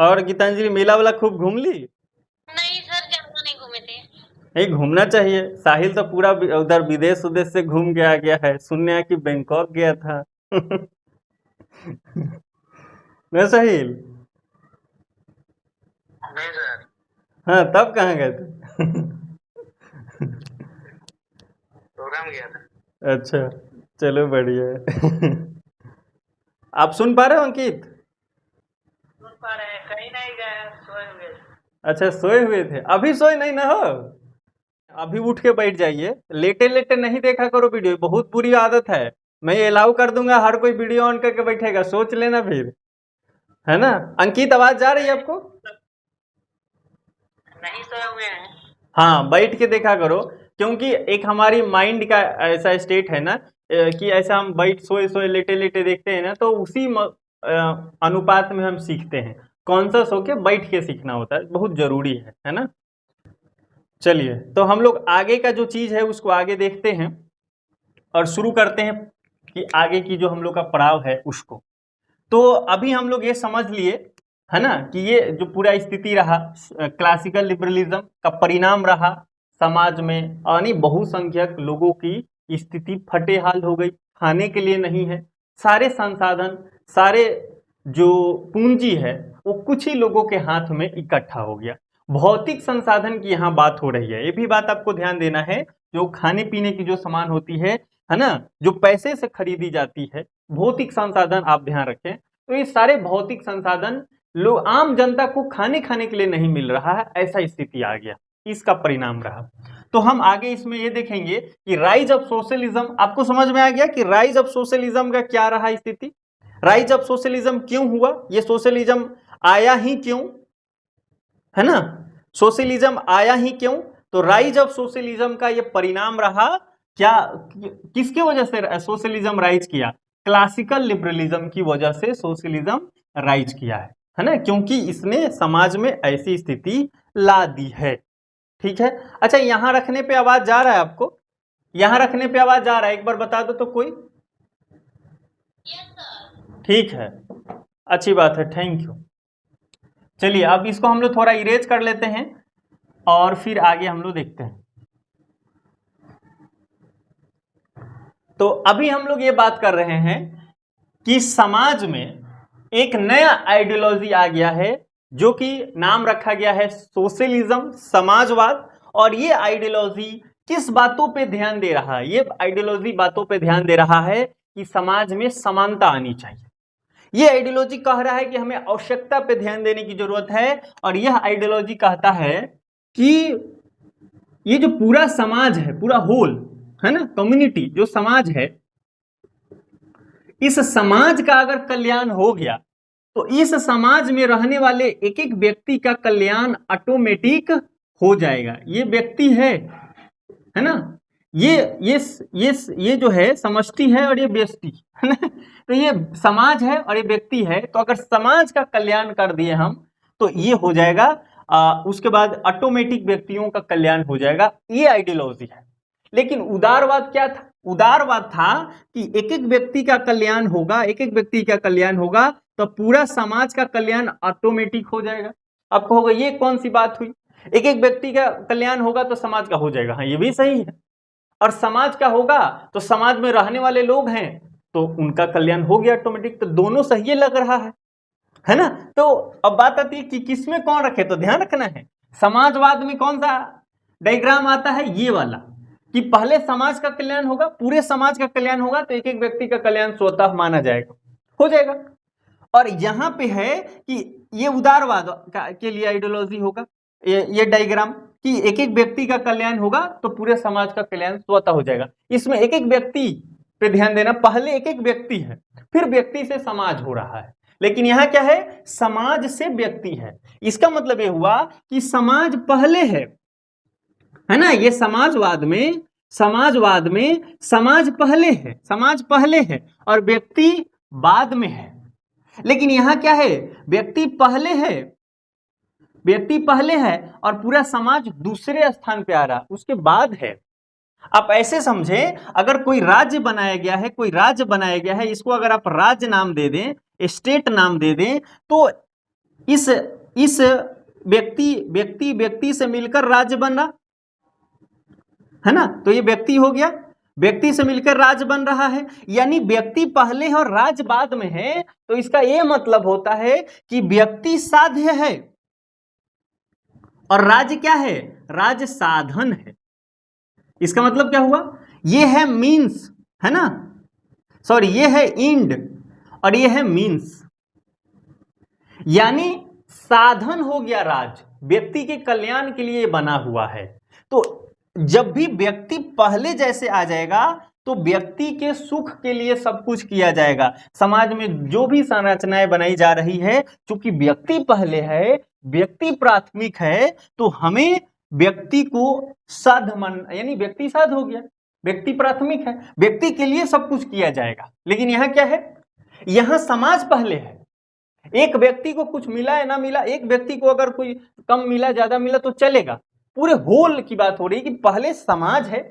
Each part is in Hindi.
और गीतांजलि मेला वाला खूब घूम ली? नहीं सर, ज्यादा नहीं घूमे थे। नहीं, घूमना चाहिए। साहिल तो पूरा उधर विदेश उदेश से घूम के आ गया है, सुनने आया कि बैंकॉक गया था। मैं साहिल। नहीं सर। हाँ, तब कहाँ गए थे? प्रोग्राम गया था। अच्छा, चलो बढ़िया है। आप सुन पा रहे हो अंकित? सुन पा रहे हैं, कहीं नहीं गए, सोए हुए। अच्छा, सोए हुए थे? अभी सोए नहीं ना हो? अभी उठ के बैठ जाइए। लेटे लेटे नहीं देखा करो वीडियो, बहुत बुरी आदत है। मैं अलाउ कर दूंगा, हर कोई वीडियो ऑन करके बैठेगा, सोच लेना फिर, है ना? अंकित, आवाज जा रही है आपको? नहीं सोए हुए हैं। हाँ, बैठ के देखा करो, क्योंकि एक हमारी माइंड का ऐसा स्टेट है ना, कि ऐसा हम बैठ सोए सोए लेटे लेटे देखते हैं ना, तो उसी अनुपात में हम सीखते हैं। कॉन्शस होके बैठ के सीखना होता है, बहुत जरूरी है ना? चलिए, तो हम लोग आगे का जो चीज है उसको आगे देखते हैं और शुरू करते हैं कि आगे की जो हम लोग का पड़ाव है उसको। तो अभी हम लोग ये समझ लिए, है ना, कि ये जो पूरा स्थिति रहा क्लासिकल लिबरलिज्म का परिणाम रहा, समाज में यानी बहुसंख्यक लोगों की स्थिति फटे हाल हो गई, खाने के लिए नहीं है, सारे संसाधन, सारे जो पूंजी है वो कुछ ही लोगों के हाथ में इकट्ठा हो गया। भौतिक संसाधन की यहाँ बात हो रही है, ये भी बात आपको ध्यान देना है। जो खाने पीने की जो सामान होती है ना, जो पैसे से खरीदी जाती है, भौतिक संसाधन आप ध्यान रखें। तो ये सारे भौतिक संसाधन लोग, आम जनता को खाने के लिए नहीं मिल रहा है, ऐसा स्थिति आ गया, इसका परिणाम रहा। तो हम आगे इसमें ये देखेंगे कि राइज ऑफ सोशलिज्म, आपको समझ में आ गया कि राइज ऑफ सोशलिज्म का क्या रहा स्थिति, राइज ऑफ सोशलिज्म क्यों हुआ, ये सोशलिज्म आया ही क्यों, है ना? सोशलिज्म आया ही क्यों? तो राइज ऑफ सोशलिज्म का ये परिणाम रहा क्या, किसकी वजह से सोशलिज्म राइज किया? क्लासिकल लिबरलिज्म की वजह से सोशलिज्म राइज किया है ना, क्योंकि इसने समाज में ऐसी स्थिति ला दी है। ठीक है, अच्छा, यहां रखने पे आवाज जा रहा है आपको? यहां रखने पे आवाज जा रहा है, एक बार बता दो तो कोई। ठीक है, अच्छी बात है, थैंक यू। चलिए, अब इसको हम लोग थोड़ा इरेज कर लेते हैं और फिर आगे हम लोग देखते हैं। तो अभी हम लोग ये बात कर रहे हैं कि समाज में एक नया आइडियोलॉजी आ गया है, जो कि नाम रखा गया है सोशलिज्म, समाजवाद। और ये आइडियोलॉजी किस बातों पे ध्यान दे रहा है? ये आइडियोलॉजी बातों पे ध्यान दे रहा है कि समाज में समानता आनी चाहिए। ये आइडियोलॉजी कह रहा है कि हमें आवश्यकता पे ध्यान देने की जरूरत है, और यह आइडियोलॉजी कहता है कि ये जो पूरा समाज है, पूरा होल, है ना, कम्युनिटी, जो समाज है, इस समाज का अगर कल्याण हो गया तो इस समाज में रहने वाले एक एक व्यक्ति का कल्याण ऑटोमेटिक हो जाएगा। ये व्यक्ति है ना, ये जो है समष्टि है और ये व्यष्टि है ना, तो ये समाज है और ये व्यक्ति है। तो अगर समाज का कल्याण कर दिए हम तो ये हो जाएगा, उसके बाद ऑटोमेटिक व्यक्तियों का कल्याण हो जाएगा। ये आइडियोलॉजी है। लेकिन उदारवाद क्या था? उदारवाद था कि एक एक व्यक्ति का कल्याण होगा, एक एक व्यक्ति का कल्याण होगा तो पूरा समाज का कल्याण ऑटोमेटिक हो जाएगा। आपको होगा ये कौन सी बात हुई, एक एक व्यक्ति का कल्याण होगा तो समाज का हो जाएगा। हाँ, ये भी सही है। और समाज का होगा तो समाज में रहने वाले लोग हैं तो उनका कल्याण हो गया ऑटोमेटिक। तो दोनों सही लग रहा है ना? तो अब बात आती है कि किसमें कौन रखे, तो ध्यान रखना है समाजवाद में कौन सा डायग्राम आता है, ये वाला, कि पहले समाज का कल्याण होगा, पूरे समाज का कल्याण होगा तो एक एक व्यक्ति का कल्याण स्वतः माना जाएगा, हो जाएगा। और यहां पे है कि ये उदारवाद के लिए आइडियोलॉजी होगा, ये डायग्राम, कि एक एक व्यक्ति का कल्याण होगा तो पूरे समाज का कल्याण स्वतः हो जाएगा। इसमें एक एक व्यक्ति पे ध्यान देना, पहले एक एक व्यक्ति है, फिर व्यक्ति से समाज हो रहा है। लेकिन यहां क्या है, समाज से व्यक्ति है। इसका मतलब यह हुआ कि समाज पहले है ना, ये समाज में समाज पहले है और व्यक्ति बाद में है। लेकिन यहां क्या है, व्यक्ति पहले है और पूरा समाज दूसरे स्थान पे आ रहा, उसके बाद है। आप ऐसे समझे, अगर कोई राज्य बनाया गया है, इसको अगर आप राज्य नाम दे दें, स्टेट नाम दे दें, तो इस व्यक्ति से मिलकर राज्य बन रहा है ना, तो ये व्यक्ति हो गया, व्यक्ति से मिलकर राज्य बन रहा है, यानी व्यक्ति पहले है और राज्य बाद में है, तो इसका ये मतलब होता है कि व्यक्ति साध्य है और राज्य क्या है, राज्य साधन है। इसका मतलब क्या हुआ, ये है मीन्स, है ना, सॉरी ये है एंड और ये है मीन्स, यानी साधन हो गया राज्य, व्यक्ति के कल्याण के लिए बना हुआ है। तो जब भी व्यक्ति पहले जैसे आ जाएगा तो व्यक्ति के सुख के लिए सब कुछ किया जाएगा। समाज में जो भी संरचनाएं बनाई जा रही है, चूंकि व्यक्ति पहले है, व्यक्ति प्राथमिक है, तो हमें व्यक्ति को साध मन, यानी व्यक्ति साध हो गया, व्यक्ति प्राथमिक है, व्यक्ति के लिए सब कुछ किया जाएगा। लेकिन यहां क्या है, यहां समाज पहले है। एक व्यक्ति को कुछ मिला है ना मिला, एक व्यक्ति को अगर कोई कम मिला ज्यादा मिला तो चलेगा, पूरे होल की बात हो रही है कि पहले समाज है,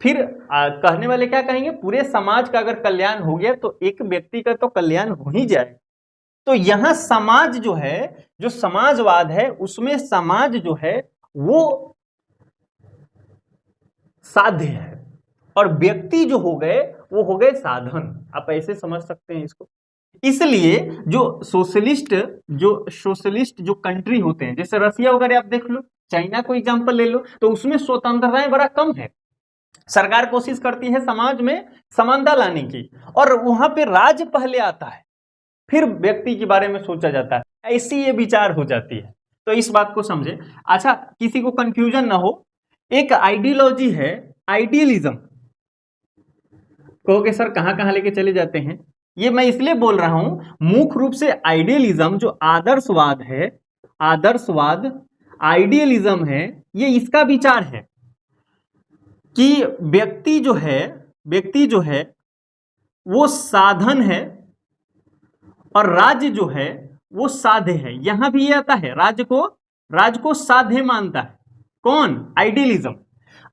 फिर कहने वाले क्या कहेंगे, पूरे समाज का अगर कल्याण हो गया तो एक व्यक्ति का तो कल्याण हो ही जाएगा। तो यहां समाज जो है, जो समाजवाद है, उसमें समाज जो है वो साध्य है और व्यक्ति जो हो गए वो हो गए साधन। आप ऐसे समझ सकते हैं इसको। इसलिए जो सोशलिस्ट जो कंट्री होते हैं, जैसे रसिया वगैरह आप देख लो, चाइना को एग्जांपल ले लो, तो उसमें स्वतंत्रताएं बड़ा कम है। सरकार कोशिश करती है समाज में समानता लाने की, और वहां पे राज्य पहले आता है, फिर व्यक्ति के बारे में सोचा जाता है। ऐसी ये विचार हो जाती है, तो इस बात को समझे। अच्छा, किसी को कंफ्यूजन ना हो, एक आइडियोलॉजी है आइडियलिज्म। कहोगे सर कहां कहां लेके चले जाते हैं, ये मैं इसलिए बोल रहा हूं, मुख्य रूप से आइडियलिज्म जो आदर्शवाद है, आदर्शवाद आइडियलिज्म है, ये इसका विचार है कि व्यक्ति जो है वो साधन है और राज्य जो है वो साध्य है। यहां भी ये आता है, राज्य को साध्य मानता है कौन, आइडियलिज्म।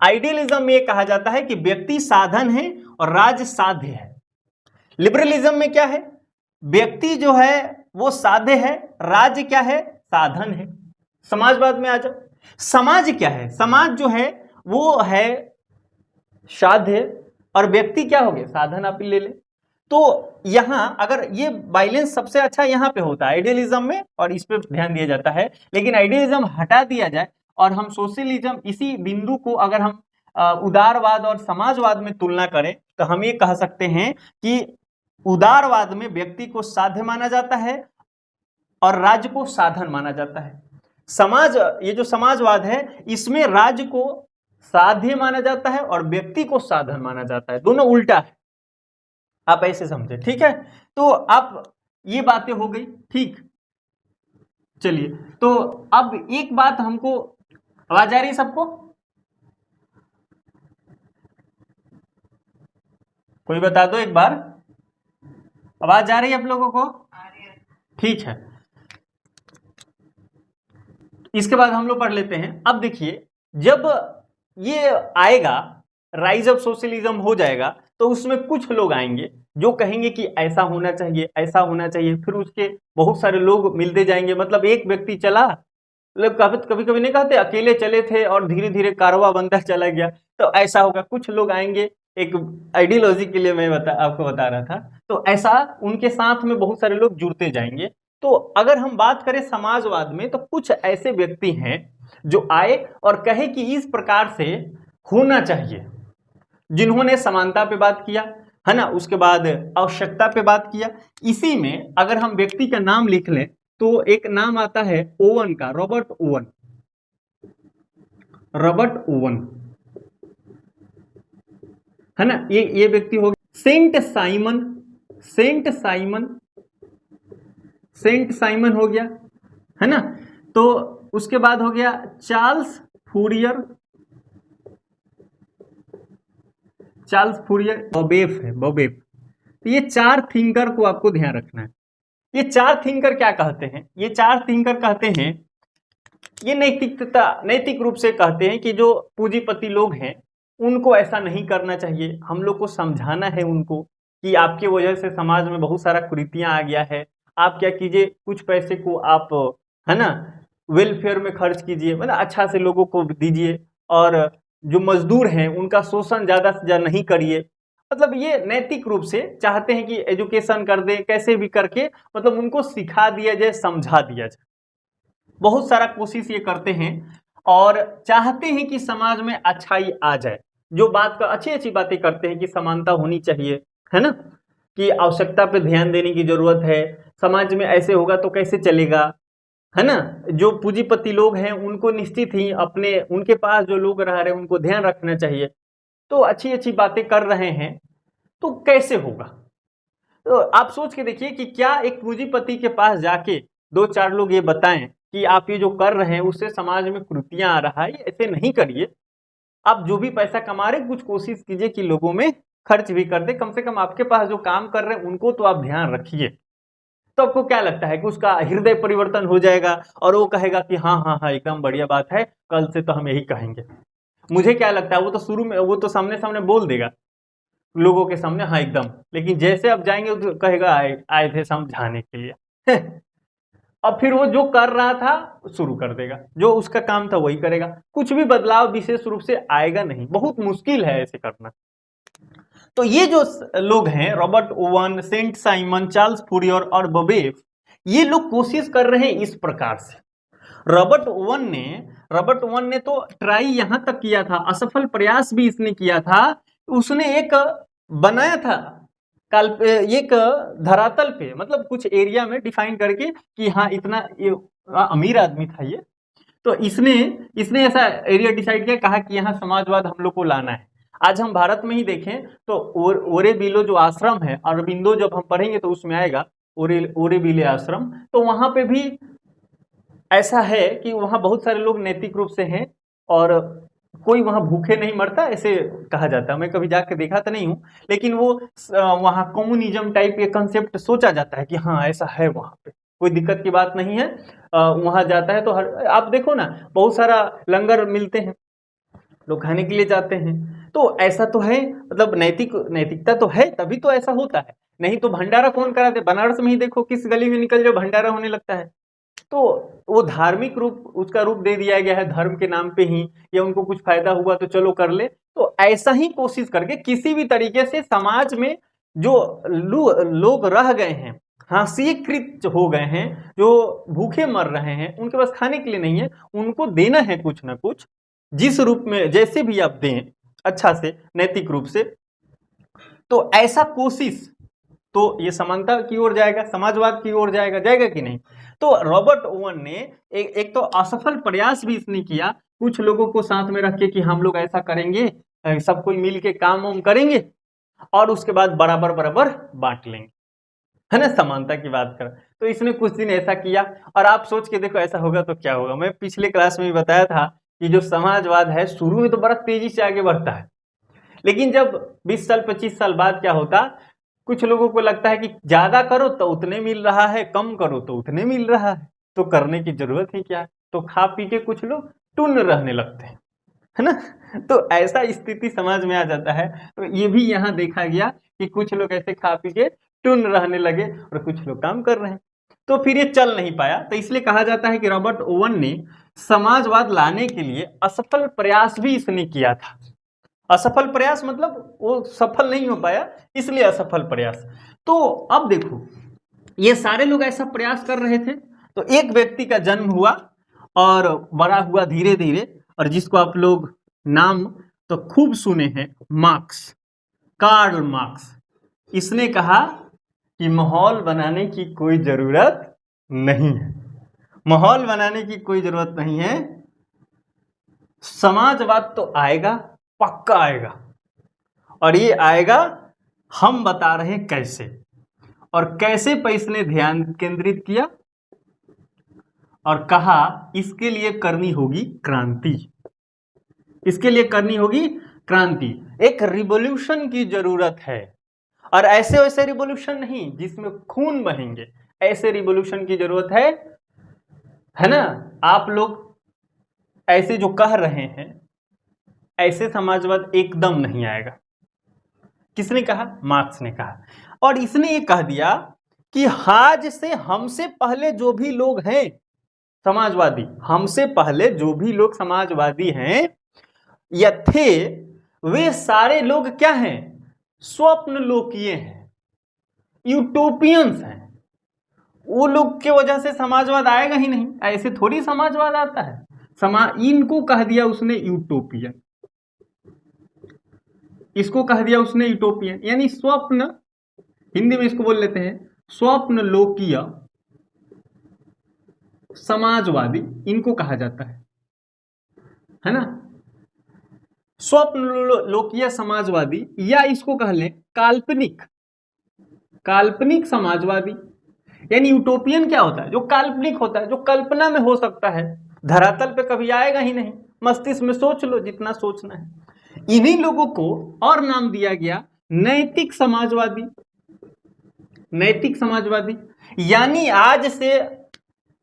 आइडियलिज्म में कहा जाता है कि व्यक्ति साधन है और राज्य साध्य है। लिबरलिज्म में क्या है, व्यक्ति जो है वो साध्य है, राज्य क्या है, साधन है। समाजवाद में आ जाओ, समाज क्या है, समाज जो है वो है साध्य और व्यक्ति क्या हो गया, साधन। आप ले ले, तो यहां अगर ये बैलेंस सबसे अच्छा यहां पे होता है आइडियलिज्म में, और इस पे ध्यान दिया जाता है। लेकिन आइडियलिज्म हटा दिया जाए और हम सोशलिज्म, इसी बिंदु को अगर हम उदारवाद और समाजवाद में तुलना करें, तो हम ये कह सकते हैं कि उदारवाद में व्यक्ति को साध्य माना जाता है और राज्य को साधन माना जाता है। ये जो समाजवाद है, इसमें राज्य को साध्य माना जाता है और व्यक्ति को साधन माना जाता है, दोनों उल्टा है। आप ऐसे समझे, ठीक है। तो आप ये बातें हो गई, ठीक। चलिए, तो अब एक बात हमको, आवाज आ रही है सबको, कोई बता दो एक बार, आवाज आ रही है आप लोगों को, ठीक है। इसके बाद हम लोग पढ़ लेते हैं। अब देखिए, जब ये आएगा, राइज ऑफ सोशलिज्म हो जाएगा, तो उसमें कुछ लोग आएंगे जो कहेंगे कि ऐसा होना चाहिए, ऐसा होना चाहिए, फिर उसके बहुत सारे लोग मिलते जाएंगे। मतलब एक व्यक्ति चला, मतलब कभी कभी नहीं कहते अकेले चले थे और धीरे धीरे कारवां बनता चला गया, तो ऐसा होगा। कुछ लोग आएंगे, एक आइडियोलॉजी के लिए मैं आपको बता रहा था, तो ऐसा उनके साथ में बहुत सारे लोग जुड़ते जाएंगे। तो अगर हम बात करें समाजवाद में, तो कुछ ऐसे व्यक्ति हैं जो आए और कहे कि इस प्रकार से होना चाहिए, जिन्होंने समानता पे बात किया, है ना, उसके बाद आवश्यकता पे बात किया। इसी में अगर हम व्यक्ति का नाम लिख लें तो एक नाम आता है ओवन का, रॉबर्ट ओवन, है ना, ये व्यक्ति हो गया। सेंट साइमन हो गया, है ना। तो उसके बाद हो गया चार्ल्स फूरियर, बॉबेफ। तो ये चार थिंकर को आपको ध्यान रखना है। ये चार थिंकर क्या कहते हैं, ये चार थिंकर कहते हैं, ये नैतिक रूप से कहते हैं कि जो पूंजीपति लोग हैं उनको ऐसा नहीं करना चाहिए। हम लोग को समझाना है उनको कि आपके वजह से समाज में बहुत सारा कुरीतियां आ गया है, आप क्या कीजिए, कुछ पैसे को आप, है ना, वेलफेयर में खर्च कीजिए, मतलब अच्छा से लोगों को दीजिए, और जो मजदूर हैं उनका शोषण ज़्यादा से ज़्यादा नहीं करिए। मतलब ये नैतिक रूप से चाहते हैं कि एजुकेशन कर दें, कैसे भी करके मतलब उनको सिखा दिया जाए, समझा दिया जाए। बहुत सारा कोशिश ये करते हैं और चाहते हैं कि समाज में अच्छाई आ जाए। जो बात का अच्छी अच्छी बातें करते हैं कि समानता होनी चाहिए, है ना, कि आवश्यकता पे ध्यान देने की जरूरत है, समाज में ऐसे होगा तो कैसे चलेगा, है ना। जो पूंजीपति लोग हैं उनको निश्चित ही अपने, उनके पास जो लोग रह रहे हैं उनको ध्यान रखना चाहिए। तो अच्छी अच्छी बातें कर रहे हैं, तो कैसे होगा। तो आप सोच के देखिए कि क्या एक पूंजीपति के पास जाके दो चार लोग ये बताएं कि आप ये जो कर रहे हैं उससे समाज में कुरीतियां आ रहा है, ऐसे नहीं करिए। आप जो भी पैसा कमा रहे कुछ कोशिश कीजिए कि लोगों में खर्च भी कर दे, कम से कम आपके पास जो काम कर रहे हैं उनको तो आप ध्यान रखिए। तो आपको क्या लगता है कि उसका हृदय परिवर्तन हो जाएगा और वो कहेगा कि हाँ हाँ हाँ एकदम बढ़िया बात है, कल से तो हम यही कहेंगे। मुझे क्या लगता है वो तो शुरू में वो तो सामने सामने बोल देगा लोगों के सामने, हाँ एकदम, लेकिन जैसे आप जाएंगे तो कहेगा आए आए थे समझाने के लिए। अब फिर वो जो कर रहा था शुरू कर देगा, जो उसका काम था वही करेगा, कुछ भी बदलाव विशेष रूप से आएगा नहीं, बहुत मुश्किल है ऐसे करना। तो ये जो लोग हैं, Robert Owen, Saint Simon, Charles Fourier और बबेफ, ये लोग कोशिश कर रहे हैं इस प्रकार से। रॉबर्ट ओवन ने रॉबर्ट ओवन ने तो ट्राई यहां तक किया था, असफल प्रयास भी इसने किया था। उसने एक बनाया था एक धरातल पे, मतलब कुछ एरिया में डिफाइन करके कि हाँ इतना ये अमीर आदमी था ये, तो इसने इसने ऐसा एरिया डिसाइड किया, कहा कि यहाँ समाजवाद हम लोग को लाना है। आज हम भारत में ही देखें तो ओरेबिलो जो आश्रम है, अरबिंदो जब हम पढ़ेंगे तो उसमें आएगा ओरेबिले आश्रम, तो वहां पे भी ऐसा है कि वहां बहुत सारे लोग नैतिक रूप से हैं और कोई वहां भूखे नहीं मरता, ऐसे कहा जाता है। मैं कभी जाके देखा तो नहीं हूँ, लेकिन वो वहां कम्युनिज्म टाइप ये कंसेप्ट सोचा जाता है कि हाँ ऐसा है, वहां पे कोई दिक्कत की बात नहीं है। वहां जाता है तो आप देखो ना, बहुत सारा लंगर मिलते हैं, लोग खाने के लिए जाते हैं। तो ऐसा तो है, मतलब नैतिकता तो है, तभी तो ऐसा होता है। नहीं तो भंडारा कौन कराते, बनारस में ही देखो, किस गली में निकल जाओ भंडारा होने लगता है। तो वो धार्मिक रूप, उसका रूप दे दिया गया है धर्म के नाम पे ही, या उनको कुछ फायदा हुआ तो चलो कर ले। तो ऐसा ही कोशिश करके किसी भी तरीके से समाज में जो लोग रह गए हैं, हास्यकृत हो गए हैं, जो भूखे मर रहे हैं, उनके पास खाने के लिए नहीं है, उनको देना है कुछ ना कुछ, जिस रूप में जैसे भी आप दें, अच्छा से नैतिक रूप से। तो ऐसा कोशिश, तो ये समानता की ओर जाएगा, समाजवाद की ओर जाएगा, जाएगा कि नहीं। तो रॉबर्ट ओवन ने एक तो असफल प्रयास भी इसने किया, कुछ लोगों को साथ में रख के कि हम लोग ऐसा करेंगे, सब कोई मिल के काम वाम करेंगे और उसके बाद बराबर बराबर बांट लेंगे, है ना, समानता की बात कर। तो इसने कुछ दिन ऐसा किया और आप सोच के देखो ऐसा होगा तो क्या होगा। मैं पिछले क्लास में भी बताया था कि जो समाजवाद है शुरू में तो बड़ा तेजी से आगे बढ़ता है, लेकिन जब 20 साल 25 साल बाद क्या होता, कुछ लोगों को लगता है कि ज्यादा करो तो उतने मिल रहा है, कम करो तो उतने मिल रहा है, तो करने की जरूरत ही क्या है। तो खा पी के कुछ लोग टुन्न रहने लगते हैं, है ना। तो ऐसा स्थिति समाज में आ जाता है। तो ये भी यहाँ देखा गया कि कुछ लोग ऐसे खा पी के टुन्न रहने लगे और कुछ लोग काम कर रहे हैं, तो फिर ये चल नहीं पाया। तो इसलिए कहा जाता है कि रॉबर्ट ओवन ने समाजवाद लाने के लिए असफल प्रयास भी इसने किया था। असफल प्रयास मतलब वो सफल नहीं हो पाया, इसलिए असफल प्रयास। तो अब देखो, ये सारे लोग ऐसा प्रयास कर रहे थे, तो एक व्यक्ति का जन्म हुआ और बड़ा हुआ धीरे धीरे, और जिसको आप लोग नाम तो खूब सुने हैं, मार्क्स, कार्ल मार्क्स। इसने कहा कि माहौल बनाने की कोई जरूरत नहीं है, माहौल बनाने की कोई जरूरत नहीं है, समाजवाद तो आएगा, पक्का आएगा, और ये आएगा, हम बता रहे हैं कैसे। और कैसे पे इसने ध्यान केंद्रित किया और कहा इसके लिए करनी होगी क्रांति, इसके लिए करनी होगी क्रांति, एक रिवॉल्यूशन की जरूरत है। और ऐसे वैसे रिवॉल्यूशन नहीं जिसमें खून बहेंगे, ऐसे रिवॉल्यूशन की जरूरत है ना। आप लोग ऐसे जो कह रहे हैं, ऐसे समाजवाद एकदम नहीं आएगा। किसने कहा? मार्क्स ने कहा। और इसने ये कह दिया कि आज से हमसे पहले जो भी लोग हैं समाजवादी, हमसे पहले जो भी लोग समाजवादी हैं या थे, वे सारे लोग क्या हैं? स्वप्न लोकीय हैं, यूटोपियंस हैं। वो लोग के वजह से समाजवाद आएगा ही नहीं, ऐसे थोड़ी समाजवाद आता है। इनको कह दिया उसने यूटोपियन, इसको कह दिया उसने यूटोपियन, यानी स्वप्न, हिंदी में इसको बोल लेते हैं स्वप्न लोकीय समाजवादी, इनको कहा जाता है ना। स्वप्न लोकीय समाजवादी, या इसको कह लें काल्पनिक, काल्पनिक समाजवादी। यानी यूटोपियन क्या होता है? जो काल्पनिक होता है, जो कल्पना में हो सकता है, धरातल पे कभी आएगा ही नहीं। मस्तिष्क में सोच लो जितना सोचना है। इन्हीं लोगों को और नाम दिया गया नैतिक समाजवादी। नैतिक समाजवादी यानी आज से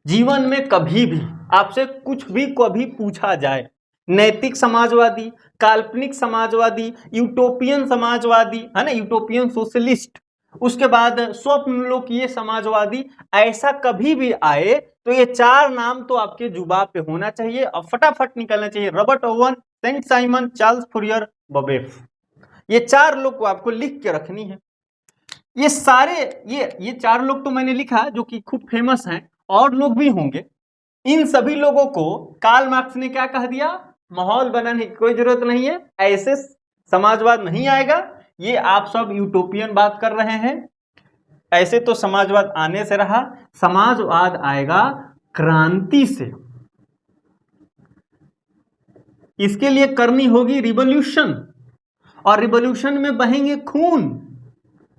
जीवन में कभी भी आपसे कुछ भी कभी पूछा जाए, नैतिक समाजवादी, काल्पनिक समाजवादी, यूटोपियन समाजवादी, है ना, यूटोपियन सोशलिस्ट, उसके बाद स्वप्नलोकीय समाजवादी, ऐसा कभी भी आए तो ये चार नाम तो आपके जुबान पे होना चाहिए और फटाफट निकलना चाहिए। Robert Owen, Saint Simon, Charles Fourier, Babeuf, ये चार लोग को आपको लिख के रखनी है। ये सारे ये चार लोग तो मैंने लिखा जो कि खूब फेमस हैं, और लोग भी होंगे। इन सभी लोगों को कार्ल मार्क्स ने क्या कह दिया? माहौल बनाने की कोई जरूरत नहीं है, ऐसे समाजवाद नहीं आएगा। ये आप सब यूटोपियन बात कर रहे हैं, ऐसे तो समाजवाद आने से रहा। समाजवाद आएगा क्रांति से। इसके लिए करनी होगी रिवॉल्यूशन, और रिवॉल्यूशन में बहेंगे खून,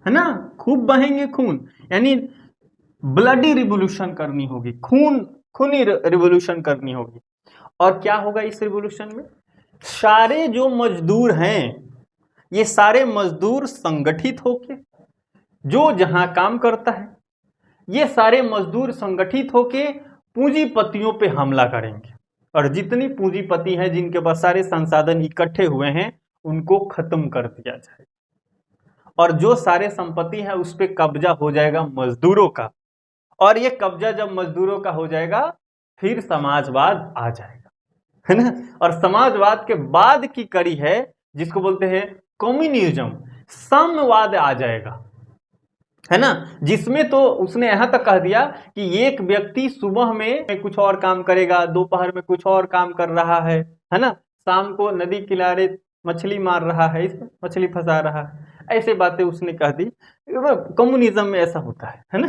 है ना, खूब बहेंगे खून, यानी ब्लडी रिवॉल्यूशन करनी होगी, खूनी रिवॉल्यूशन करनी होगी। और क्या होगा इस रिवॉल्यूशन में? सारे जो मजदूर हैं, ये सारे मजदूर संगठित होके, जो जहां काम करता है, ये सारे मजदूर संगठित होके पूंजीपतियों पे हमला करेंगे, और जितनी पूंजीपति हैं, जिनके पास सारे संसाधन इकट्ठे हुए हैं, उनको खत्म कर दिया जाएगा। और जो सारे संपत्ति है उस पर कब्जा हो जाएगा मजदूरों का, और ये कब्जा जब मजदूरों का हो जाएगा फिर समाजवाद आ जाएगा, है ना। और समाजवाद के बाद की कड़ी है जिसको बोलते हैं कम्युनिज्म, साम्यवाद आ जाएगा, है ना, जिसमें तो उसने यहां तक कह दिया कि एक व्यक्ति सुबह में कुछ और काम करेगा, दोपहर में कुछ और काम कर रहा है ना, शाम को नदी किनारे मछली मार रहा है, इसमें मछली फंसा रहा है, ऐसे बातें उसने कह दी। कम्युनिज्म में ऐसा होता है ना।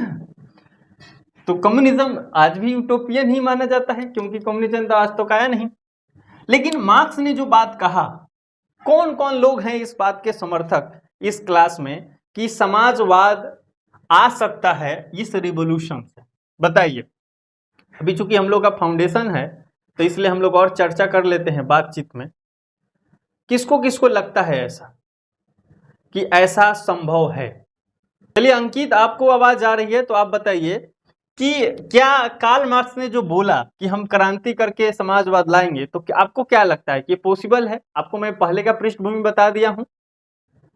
तो कम्युनिज्म आज भी यूटोपियन ही माना जाता है, क्योंकि कम्युनिज्म तो आज तो आया नहीं। लेकिन मार्क्स ने जो बात कहा, कौन कौन लोग हैं इस बात के समर्थक इस क्लास में कि समाजवाद आ सकता है इस रिवॉल्यूशन से? बताइए। अभी चूंकि हम लोग का फाउंडेशन है तो इसलिए हम लोग और चर्चा कर लेते हैं बातचीत में। किसको किसको लगता है ऐसा कि ऐसा संभव है? चलिए अंकित, आपको आवाज आ रही है तो आप बताइए कि क्या कार्ल मार्क्स ने जो बोला कि हम क्रांति करके समाजवाद लाएंगे, तो आपको क्या लगता है कि पॉसिबल है? आपको मैं पहले का पृष्ठभूमि बता दिया हूं,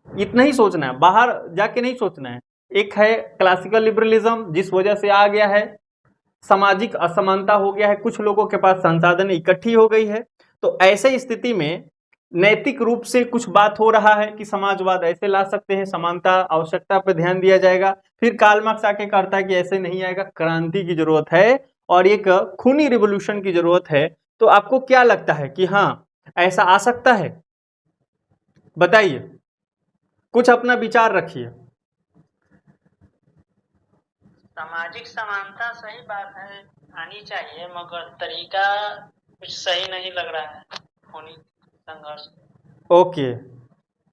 इतना ही सोचना है, बाहर जाके नहीं सोचना है। एक है क्लासिकल लिबरलिज्म, जिस वजह से आ गया है, सामाजिक असमानता हो गया है, कुछ लोगों के पास संसाधन इकट्ठी हो गई है, तो ऐसे स्थिति में नैतिक रूप से कुछ बात हो रहा है कि समाजवाद ऐसे ला सकते हैं, समानता आवश्यकता पर ध्यान दिया जाएगा। फिर कार्ल मार्क्स आके कहता है कि ऐसे नहीं आएगा, क्रांति की जरूरत है और एक खूनी रिवॉल्यूशन की जरूरत है। तो आपको क्या लगता है कि हाँ ऐसा आ सकता है? बताइए, कुछ अपना विचार रखिए। सामाजिक समानता सही बात है, आनी चाहिए, मगर तरीका कुछ सही नहीं लग रहा है खूनी संघर्ष। ओके,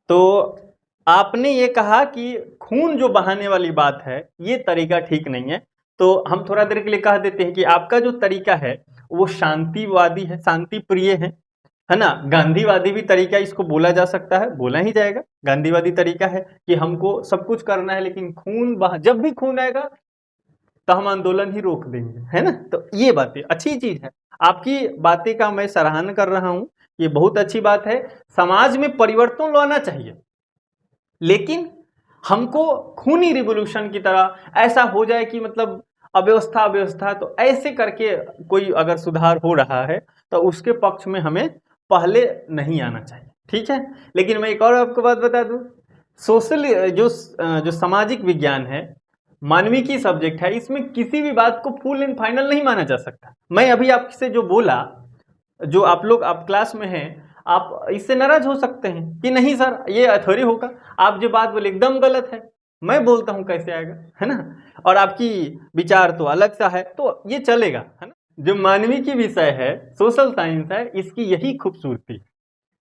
तो आपने ये कहा कि खून जो बहाने वाली बात है ये तरीका ठीक नहीं है, तो हम थोड़ा देर के लिए कह देते हैं कि आपका जो तरीका है वो शांतिवादी है, शांति प्रिय है ना। गांधीवादी भी तरीका इसको बोला जा सकता है, बोला ही जाएगा। गांधीवादी तरीका है कि हमको सब कुछ करना है, लेकिन जब भी खून आएगा तो हम आंदोलन ही रोक देंगे, है ना। तो ये बातें अच्छी चीज है, आपकी बातें का मैं सराहना कर रहा हूं, ये बहुत अच्छी बात है। समाज में परिवर्तन लाना चाहिए, लेकिन हमको खूनी रिवॉल्यूशन की तरह ऐसा हो जाए कि मतलब अव्यवस्था, तो ऐसे करके कोई अगर सुधार हो रहा है तो उसके पक्ष में हमें पहले नहीं आना चाहिए, ठीक है। लेकिन मैं एक और आपको बात बता दूं, सोशल जो सामाजिक विज्ञान है, मानविकी सब्जेक्ट है, इसमें किसी भी बात को फुल एंड फाइनल नहीं माना जा सकता। मैं अभी आपसे जो बोला, जो आप लोग आप क्लास में हैं, आप इससे नाराज हो सकते हैं कि नहीं सर ये थोड़ी होगा, आप जो बात बोले एकदम गलत है, मैं बोलता हूं कैसे आएगा, है ना, और आपकी विचार तो अलग सा है, तो ये चलेगा, है ना। जो मानविकी विषय है, सोशल साइंस है, इसकी यही खूबसूरती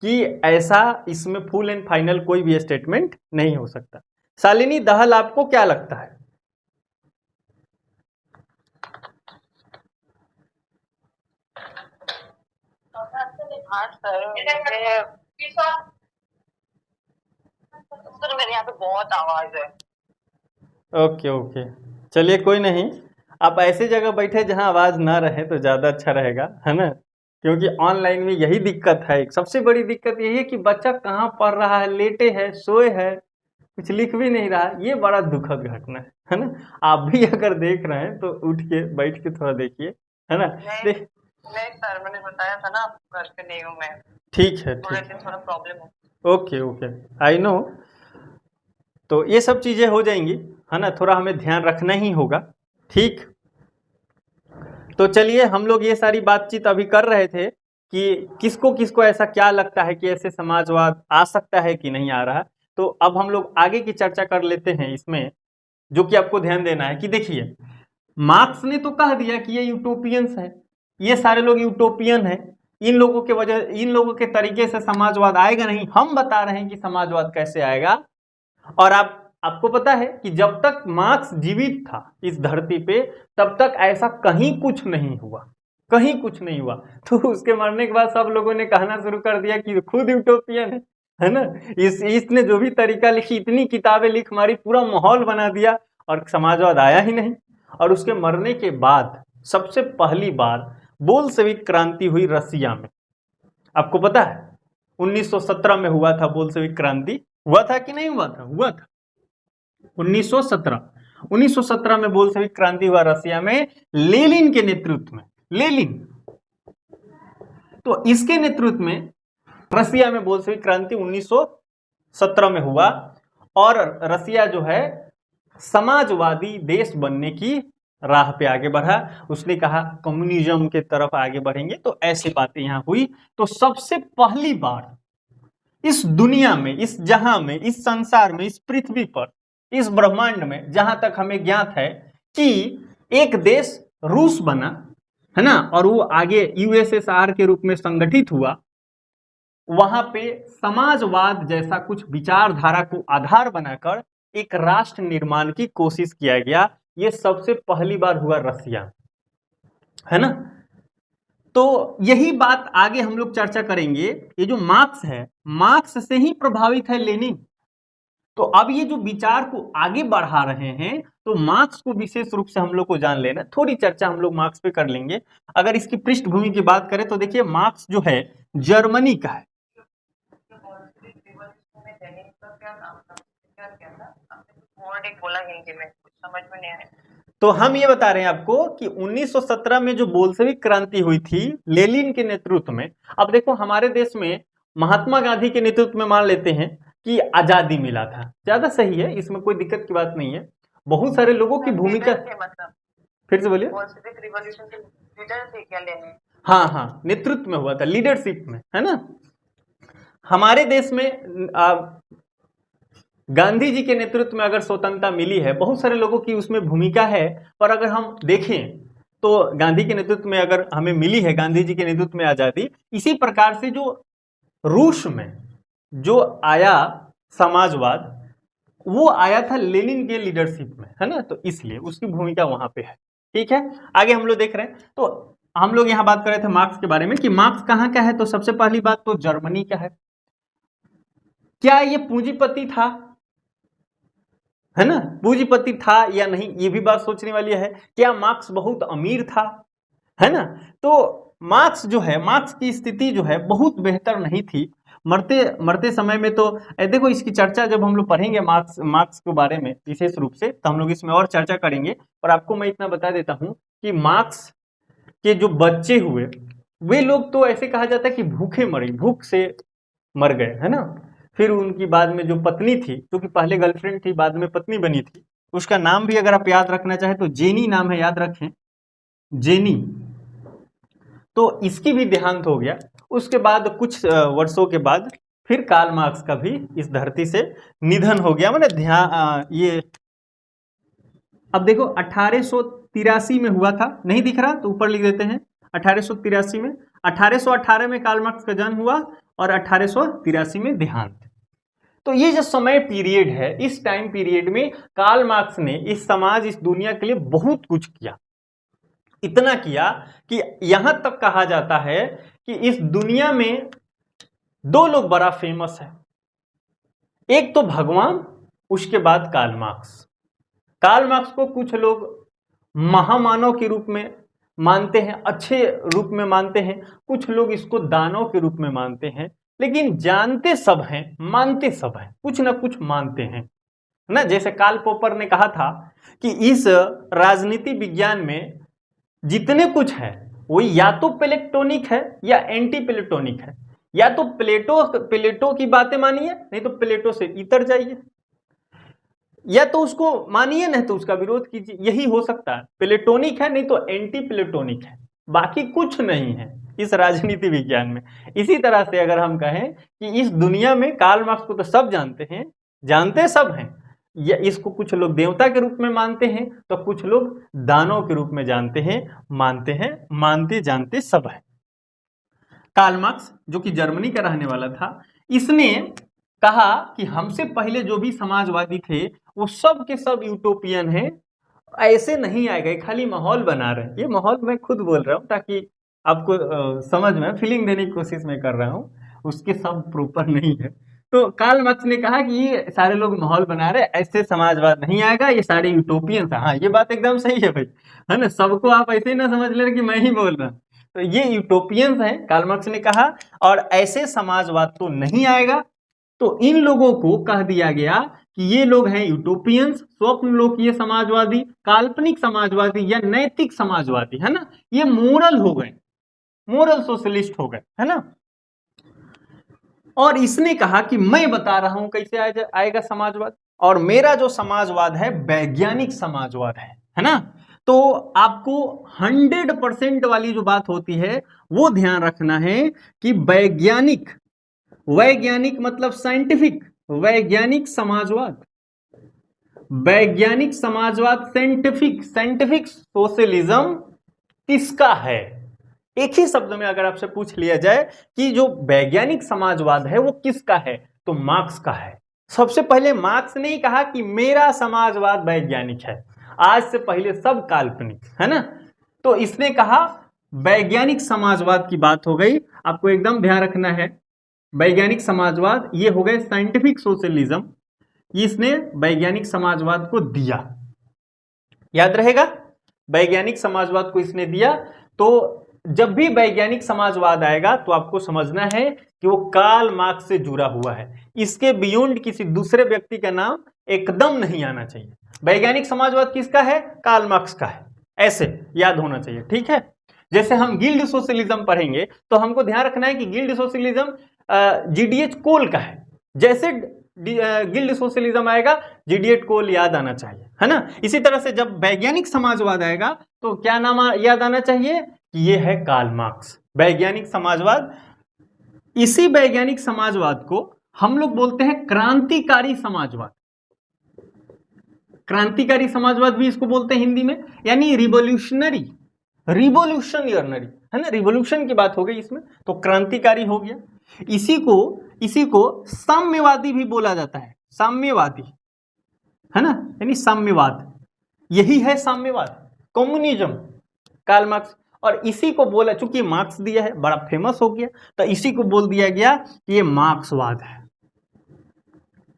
कि ऐसा इसमें फुल एंड फाइनल कोई भी स्टेटमेंट नहीं हो सकता। शालिनी दहल, आपको क्या लगता है? हाँ सर, मेरे यहाँ पे बहुत आवाज है। ओके ओके, चलिए कोई नहीं, आप ऐसी जगह बैठे जहां आवाज ना रहे तो ज्यादा अच्छा रहेगा, है ना, क्योंकि ऑनलाइन में यही दिक्कत है। एक सबसे बड़ी दिक्कत यही है कि बच्चा कहाँ पढ़ रहा है, लेटे है, सोए है, कुछ लिख भी नहीं रहा, ये बड़ा दुखद घटना है ना। आप भी अगर देख रहे हैं तो उठ के बैठ के थोड़ा देखिए, है ना। देख नहीं सर, मैंने बताया था ना घर पे नहीं हूँ मैं, ठीक है, थोड़ा ठीक, थोड़ा प्रॉब्लम है। Okay okay, I know. तो ये सब चीजें हो जाएंगी, है ना, थोड़ा हमें ध्यान रखना ही होगा, ठीक। तो चलिए, हम लोग ये सारी बातचीत अभी कर रहे थे कि किसको किसको ऐसा क्या लगता है कि ऐसे समाजवाद आ सकता है कि नहीं आ रहा। तो अब हम लोग आगे की चर्चा कर लेते हैं इसमें, जो कि आपको ध्यान देना है कि देखिए, मार्क्स ने तो कह दिया कि ये यूटोपियंस है, ये सारे लोग यूटोपियन है, इन लोगों के वजह, इन लोगों के तरीके से समाजवाद आएगा नहीं। हम बता रहे हैं कि समाजवाद कैसे आएगा। और आपको पता है कि जब तक मार्क्स जीवित था इस धरती पे, तब तक ऐसा कहीं कुछ नहीं हुआ, कहीं कुछ नहीं हुआ। तो उसके मरने के बाद सब लोगों ने कहना शुरू कर दिया कि खुद यूटोपियन है ना। इसने जो भी तरीका लिखी, इतनी किताबें लिख मारी, पूरा माहौल बना दिया, और समाजवाद आया ही नहीं। और उसके मरने के बाद सबसे पहली बार बोल्शेविक क्रांति हुई रसिया में। आपको पता है 1917 में हुआ था बोल्शेविक क्रांति, हुआ था कि नहीं हुआ था? हुआ था 1917 में बोल्शेविक क्रांति हुआ रसिया में, लेनिन के नेतृत्व में। लेनिन, तो इसके नेतृत्व में रसिया में बोल्शेविक क्रांति 1917 में हुआ, और रसिया जो है समाजवादी देश बनने की राह पे आगे बढ़ा। उसने कहा कम्युनिज्म के तरफ आगे बढ़ेंगे, तो ऐसी बातें यहां हुई। तो सबसे पहली बार इस दुनिया में, इस जहां में, इस संसार में, इस पृथ्वी पर, इस ब्रह्मांड में, जहां तक हमें ज्ञात है कि एक देश रूस बना, है ना, और वो आगे यूएसएसआर के रूप में संगठित हुआ। वहां पे समाजवाद जैसा कुछ विचारधारा को आधार बनाकर एक राष्ट्र निर्माण की कोशिश किया गया। ये सबसे पहली बार हुआ रसिया, है ना। तो यही बात आगे हम लोग चर्चा करेंगे। ये जो मार्क्स है, मार्क्स से ही प्रभावित है लेनिन। तो अब ये जो विचार को आगे बढ़ा रहे हैं, तो मार्क्स को विशेष रूप से हम लोग को जान लेना। थोड़ी चर्चा हम लोग मार्क्स पे कर लेंगे। अगर इसकी पृष्ठभूमि की बात करें तो देखिए, मार्क्स जो है जर्मनी का है। बोला हिंदी में, कुछ समझ में नहीं आया। तो हम ये बता रहे हैं आपको कि 1917 में जो बोल्शेविक क्रांति हुई थी लेनिन के नेतृत्व में। अब देखो, हमारे देश में महात्मा गांधी के नेतृत्व में मान लेते हैं कि आजादी मिला था, ज्यादा सही है, इसमें कोई दिक्कत की बात नहीं है। बहुत सारे लोगों की भूमिका, मतलब फिर से बोलिए। बोल्शेविक रिवॉल्यूशन के लीडर थे क्या लेनिन? हाँ हाँ, नेतृत्व में हुआ था, लीडरशिप में, है ना। हमारे देश में गांधी जी के नेतृत्व में अगर स्वतंत्रता मिली है, बहुत सारे लोगों की उसमें भूमिका है। पर अगर हम देखें तो गांधी के नेतृत्व में अगर हमें मिली है, गांधी जी के नेतृत्व में आजादी, इसी प्रकार से जो रूस में जो आया समाजवाद, वो आया था लेनिन के लीडरशिप में, है ना। तो इसलिए उसकी भूमिका वहां पे है, ठीक है। आगे हम लोग देख रहे हैं। तो हम लोग यहां बात कर रहे थे मार्क्स के बारे में कि मार्क्स कहां का है। तो सबसे पहली बात तो जर्मनी का है। क्या ये पूंजीपति था, है ना, पूंजीपति था या नहीं, ये भी बात सोचने वाली है। क्या मार्क्स बहुत अमीर था, है ना। तो मार्क्स जो है, मार्क्स की स्थिति जो है बहुत बेहतर नहीं थी। मरते मरते समय में तो देखो इसकी चर्चा जब हम लोग पढ़ेंगे मार्क्स के बारे में विशेष रूप से, तो हम लोग इसमें और चर्चा करेंगे। और आपको मैं इतना बता देता हूँ कि मार्क्स के जो बच्चे हुए वे लोग तो ऐसे कहा जाता है कि भूखे मरे, भूख से मर गए, है ना। फिर उनकी बाद में जो पत्नी थी, जो कि पहले गर्लफ्रेंड थी बाद में पत्नी बनी थी, उसका नाम भी अगर आप याद रखना चाहें तो जेनी नाम है, याद रखें, जेनी। तो इसकी भी देहांत हो गया। उसके बाद कुछ वर्षों के बाद फिर कार्ल मार्क्स का भी इस धरती से निधन हो गया। मतलब ये अब देखो 1883 में हुआ था, नहीं दिख रहा तो ऊपर लिख देते हैं 1883 में। 1818 में कार्ल मार्क्स का जन्म हुआ और 1883 में देहांत। तो ये जो समय पीरियड है, इस टाइम पीरियड में कार्ल मार्क्स ने इस समाज, इस दुनिया के लिए बहुत कुछ किया। इतना किया कि यहां तक कहा जाता है कि इस दुनिया में दो लोग बड़ा फेमस है, एक तो भगवान, उसके बाद कार्ल मार्क्स। कार्ल मार्क्स को कुछ लोग महामानव के रूप में मानते हैं, अच्छे रूप में मानते हैं, कुछ लोग इसको दानव के रूप में मानते हैं, लेकिन जानते सब हैं, मानते सब हैं, कुछ ना कुछ मानते हैं ना। जैसे कार्ल पॉपर ने कहा था कि इस राजनीति विज्ञान में जितने कुछ है वो या तो प्लेटोनिक है या एंटी प्लेटोनिक है। या तो प्लेटो की बातें मानिए, नहीं तो प्लेटो से इतर जाइए, या तो उसको मानिए नहीं तो उसका विरोध कीजिए, यही हो सकता है। प्लेटोनिक है नहीं तो एंटी प्लेटोनिक है, बाकी कुछ नहीं है इस राजनीति विज्ञान में। इसी तरह से अगर हम कहें कि इस दुनिया में कार्ल मार्क्स को तो सब जानते हैं, जानते सब हैं, या इसको कुछ लोग देवता के रूप में मानते हैं तो कुछ लोग दानव के रूप में जानते हैं, मानते हैं, मानते जानते सब है। कार्ल मार्क्स जो कि जर्मनी का रहने वाला था, इसने कहा कि हमसे पहले जो भी समाजवादी थे वो सब के सब यूटोपियन हैं, ऐसे नहीं आएगा, खाली माहौल बना रहे हैं। ये माहौल मैं खुद बोल रहा हूँ ताकि आपको समझ में फीलिंग देने की कोशिश मैं कर रहा हूँ, उसके सब प्रॉपर नहीं है। तो कार्ल मार्क्स ने कहा कि ये सारे लोग माहौल बना रहे, ऐसे समाजवाद नहीं आएगा, ये सारे यूटोपियंस हैं। हाँ, ये बात एकदम सही है भाई, है ना। सबको आप ऐसे ना समझ ले कि मैं ही बोल रहा हूँ, तो ये यूटोपियंस हैं, कार्ल मार्क्स ने कहा। और ऐसे समाजवाद तो नहीं आएगा। तो इन लोगों को कह दिया गया कि ये लोग हैं यूटोपियंस, स्वप्न लोकीय समाजवादी, काल्पनिक समाजवादी या नैतिक समाजवादी, है ना। ये मोरल हो गए, मोरल सोशलिस्ट हो गए, है ना। और इसने कहा कि मैं बता रहा हूं कैसे आएगा समाजवाद, और मेरा जो समाजवाद है वैज्ञानिक समाजवाद है ना। तो आपको 100% वाली जो बात होती है वो ध्यान रखना है कि वैज्ञानिक, वैज्ञानिक मतलब साइंटिफिक, वैज्ञानिक समाजवाद, वैज्ञानिक समाजवाद, साइंटिफिक, साइंटिफिक सोशलिज्म किसका है। एक ही शब्द में अगर आपसे पूछ लिया जाए कि जो वैज्ञानिक समाजवाद है वो किसका है, तो मार्क्स का है। सबसे पहले मार्क्स ने ही कहा कि मेरा समाजवाद वैज्ञानिक है, आज से पहले सब काल्पनिक, है ना। तो इसने कहा वैज्ञानिक समाजवाद की बात हो गई, आपको एकदम ध्यान रखना है। वैज्ञानिक समाजवाद ये हो गए साइंटिफिक सोशलिज्म, इसने वैज्ञानिक समाजवाद को दिया, याद रहेगा, वैज्ञानिक समाजवाद को इसने दिया। तो जब भी वैज्ञानिक समाजवाद आएगा तो आपको समझना है कि वो कार्ल मार्क्स से जुड़ा हुआ है, इसके बियॉन्ड किसी दूसरे व्यक्ति का नाम एकदम नहीं आना चाहिए। वैज्ञानिक समाजवाद किसका है, कार्ल मार्क्स का है, ऐसे याद होना चाहिए, ठीक है। जैसे हम गिल्ड सोशलिज्म पढ़ेंगे तो हमको ध्यान रखना है कि गिल्ड सोशलिज्म जीडीएच कोल का है। जैसे गिल्ड सोशलिज्म आएगा जीडीएच कोल याद आना चाहिए, है ना। इसी तरह से जब वैज्ञानिक समाजवाद आएगा तो क्या नाम याद आना चाहिए कि ये है कार्ल मार्क्स, वैज्ञानिक समाजवाद। इसी वैज्ञानिक समाजवाद को हम लोग बोलते हैं क्रांतिकारी समाजवाद, क्रांतिकारी समाजवाद भी इसको बोलते हैं हिंदी में, यानी रिवोल्यूशनरी, रिवोल्यूशनरी, है ना, रिवोल्यूशन की बात हो गई इसमें, तो क्रांतिकारी हो गया। इसी को साम्यवादी भी बोला जाता है, साम्यवादी, है ना, यानी साम्यवाद, यही है साम्यवाद, कम्युनिज्म, कार्ल मार्क्स। और इसी को बोला, चूंकि मार्क्स दिया है, बड़ा फेमस हो गया, तो इसी को बोल दिया गया कि ये मार्क्सवाद है।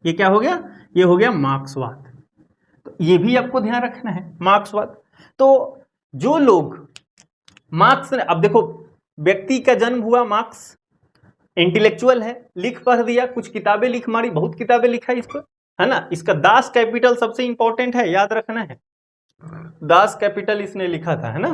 ये क्या हो गया, ये हो गया मार्क्सवाद। तो ये भी आपको ध्यान रखना है, मार्क्सवाद। तो जो लोग मार्क्स ने, अब देखो व्यक्ति का जन्म हुआ मार्क्स, इंटेलेक्चुअल है, लिख पढ़ दिया, कुछ किताबें लिख मारी, बहुत किताबें लिखा इसको, है ना। इसका दास कैपिटल सबसे इंपॉर्टेंट है, याद रखना है, दास कैपिटल इसने लिखा था, है ना।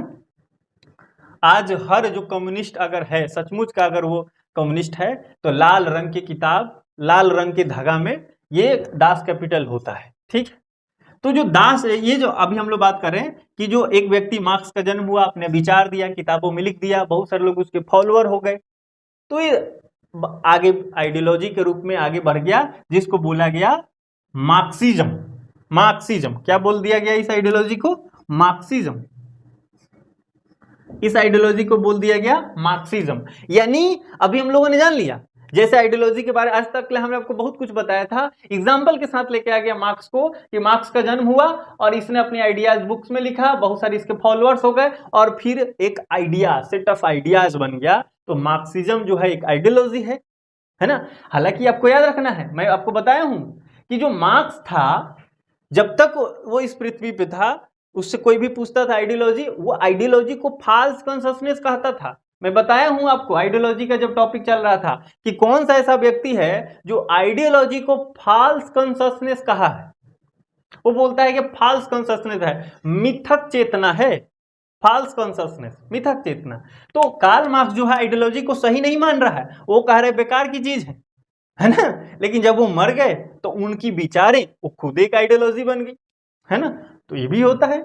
आज हर जो कम्युनिस्ट अगर है, सचमुच का अगर वो कम्युनिस्ट है, तो लाल रंग की किताब, लाल रंग के धागा में ये दास कैपिटल होता है, ठीक है। तो जो दास, ये जो अभी हम लोग बात कर रहे हैं कि जो एक व्यक्ति मार्क्स का जन्म हुआ, अपने विचार दिया, किताबों में लिख दिया, बहुत सारे लोग उसके फॉलोअर हो गए, तो ये आगे आइडियोलॉजी के रूप में आगे बढ़ गया, जिसको बोला गया मार्क्सिज्म। मार्क्सिज्म क्या बोल दिया गया इस आइडियोलॉजी को? मार्क्सिज्म। इस आइडियोलॉजी को बोल दिया गया मार्क्सिज्म। यानी अभी हम लोगों ने जान लिया, जैसे आइडियोलॉजी के बारे आज तक हमने आपको बहुत कुछ बताया था, एग्जाम्पल के साथ लेके आ गया मार्क्स को, कि मार्क्स का जन्म हुआ और इसने अपनी आइडियाज बुक्स में लिखा, बहुत सारे इसके फॉलोअर्स हो गए और फिर एक आइडिया, सेट ऑफ आइडियाज बन गया। तो मार्क्सिज्म जो है एक आइडियोलॉजी है ना। हालांकि आपको याद रखना है, मैं आपको बताया हूं कि जो मार्क्स था, जब तक वो इस पृथ्वी पे था, उससे कोई भी पूछता था आइडियोलॉजी, वो आइडियोलॉजी को फाल्स कॉन्शसनेस कहता था। मैं बताया हूं आपको, आइडियोलॉजी का जब टॉपिक चल रहा था, कि कौन सा ऐसा व्यक्ति है जो आइडियोलॉजी को फाल्स कॉन्शसनेस कहा है। वो बोलता है कि फाल्स कॉन्शसनेस है, मिथक चेतना है, फाल्स कॉन्शसनेस, मिथक चेतना। तो कार्ल मार्क्स जो है आइडियोलॉजी को सही नहीं मान रहा है, वो कह रहे बेकार की चीज है ना। लेकिन जब वो मर गए तो उनकी विचारें वो खुद एक आइडियोलॉजी बन गई, है ना। तो ये भी होता है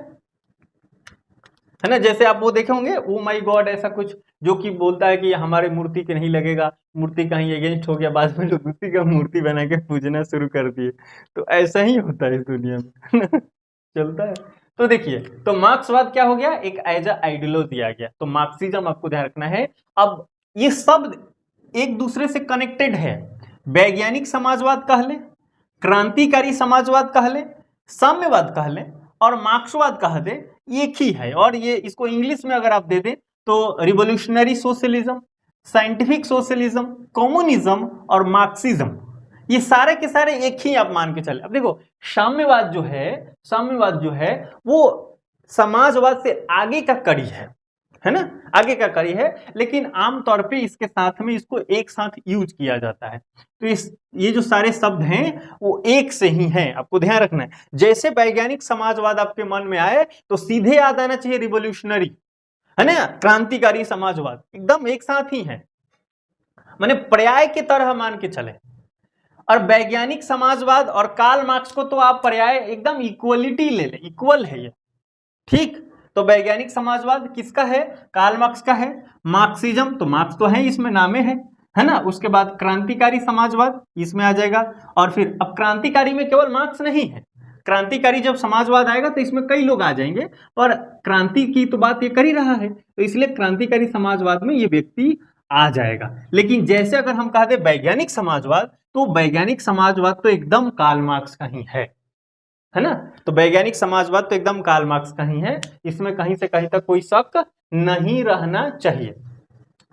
ना। जैसे आप वो देखे होंगे, ओ माई गॉड, ऐसा कुछ जो कि बोलता है कि हमारे मूर्ति के नहीं लगेगा, मूर्ति कहीं अगेंस्ट हो गया, बाद में लोग उसी का मूर्ति बना के पूजना शुरू कर दिए। तो ऐसा ही होता है इस दुनिया में चलता है। तो देखिए, तो मार्क्सवाद क्या हो गया? एक एज अ आइडियोलॉजी आ गया। तो मार्क्सिज्म आपको ध्यान रखना है। अब ये शब्द एक दूसरे से कनेक्टेड है। वैज्ञानिक समाजवाद कह ले, क्रांतिकारी समाजवाद कह ले, साम्यवाद कह ले और मार्क्सवाद कह दे, एक ही है। और ये इसको इंग्लिश में अगर आप दे दें तो revolutionary socialism, scientific socialism, communism और मार्क्सिज्म, ये सारे के सारे एक ही आप मान के चले। अब देखो, साम्यवाद जो है वो समाजवाद से आगे का कड़ी है ना, आगे का कड़ी है, लेकिन आमतौर पे इसके साथ में इसको एक साथ यूज किया जाता है। तो ये जो सारे शब्द हैं वो एक से ही हैं, आपको ध्यान रखना है। जैसे वैज्ञानिक समाजवाद आपके मन में आए तो सीधे याद आना चाहिए रिवोल्यूशनरी, है ना, क्रांतिकारी समाजवाद, एकदम एक साथ ही है, माने पर्याय की तरह मान के चले। और वैज्ञानिक समाजवाद और कार्ल मार्क्स को तो आप पर्याय एकदम इक्वलिटी ले ले, इक्वल है ये, ठीक। तो वैज्ञानिक समाजवाद किसका है? कार्ल मार्क्स का है। मार्क्सिज्म तो मार्क्स तो है, इसमें नामे है ना। उसके बाद क्रांतिकारी समाजवाद इसमें आ जाएगा। और फिर अब क्रांतिकारी में केवल मार्क्स नहीं है, क्रांतिकारी जब समाजवाद आएगा तो इसमें कई लोग आ जाएंगे, और क्रांति की तो बात ये कर ही रहा है, तो इसलिए क्रांतिकारी समाजवाद में ये व्यक्ति आ जाएगा। लेकिन जैसे अगर हम कहते वैज्ञानिक समाजवाद, तो वैज्ञानिक समाजवाद तो एकदम कार्ल मार्क्स का ही है ना। तो वैज्ञानिक समाजवाद तो एकदम कार्ल मार्क्स का ही है, इसमें कहीं से कहीं तक कोई शक नहीं रहना चाहिए।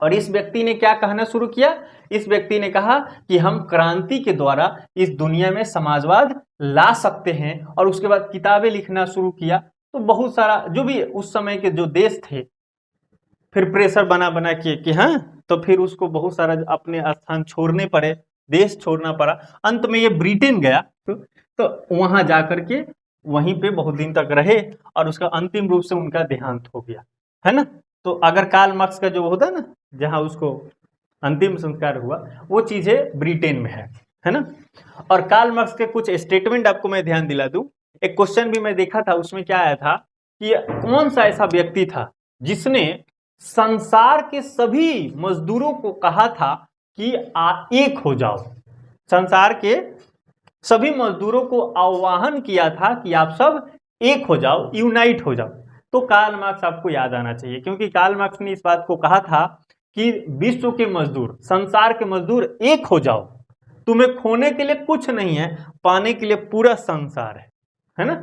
और इस व्यक्ति ने क्या कहना शुरू किया? इस व्यक्ति ने कहा कि हम क्रांति के द्वारा इस दुनिया में समाजवाद ला सकते हैं, और उसके बाद किताबें लिखना शुरू किया। तो बहुत सारा जो भी उस समय के जो देश थे, फिर प्रेशर बना बना के कि हाँ, तो फिर उसको बहुत सारा अपने स्थान छोड़ने पड़े, देश छोड़ना पड़ा। अंत में ये ब्रिटेन गया, तो वहां जाकर के वहीं पे बहुत दिन तक रहे, और उसका अंतिम रूप से उनका देहांत हो गया, है ना। तो अगर कार्ल मार्क्स का जो होता ना, जहां उसको अंतिम संस्कार हुआ, वो चीजें ब्रिटेन में है ना। और कार्ल मार्क्स के कुछ स्टेटमेंट आपको मैं ध्यान दिला दूं। एक क्वेश्चन भी मैं देखा था, उसमें क्या आया था कि कौन सा ऐसा व्यक्ति था जिसने संसार के सभी मजदूरों को कहा था कि एक हो जाओ, संसार के सभी मजदूरों को आह्वान किया था कि आप सब एक हो जाओ, यूनाइट हो जाओ। तो कार्ल मार्क्स आपको याद आना चाहिए, क्योंकि कार्ल मार्क्स ने इस बात को कहा था कि विश्व के मजदूर, संसार के मजदूर एक हो जाओ, तुम्हें खोने के लिए कुछ नहीं है, पाने के लिए पूरा संसार है ना।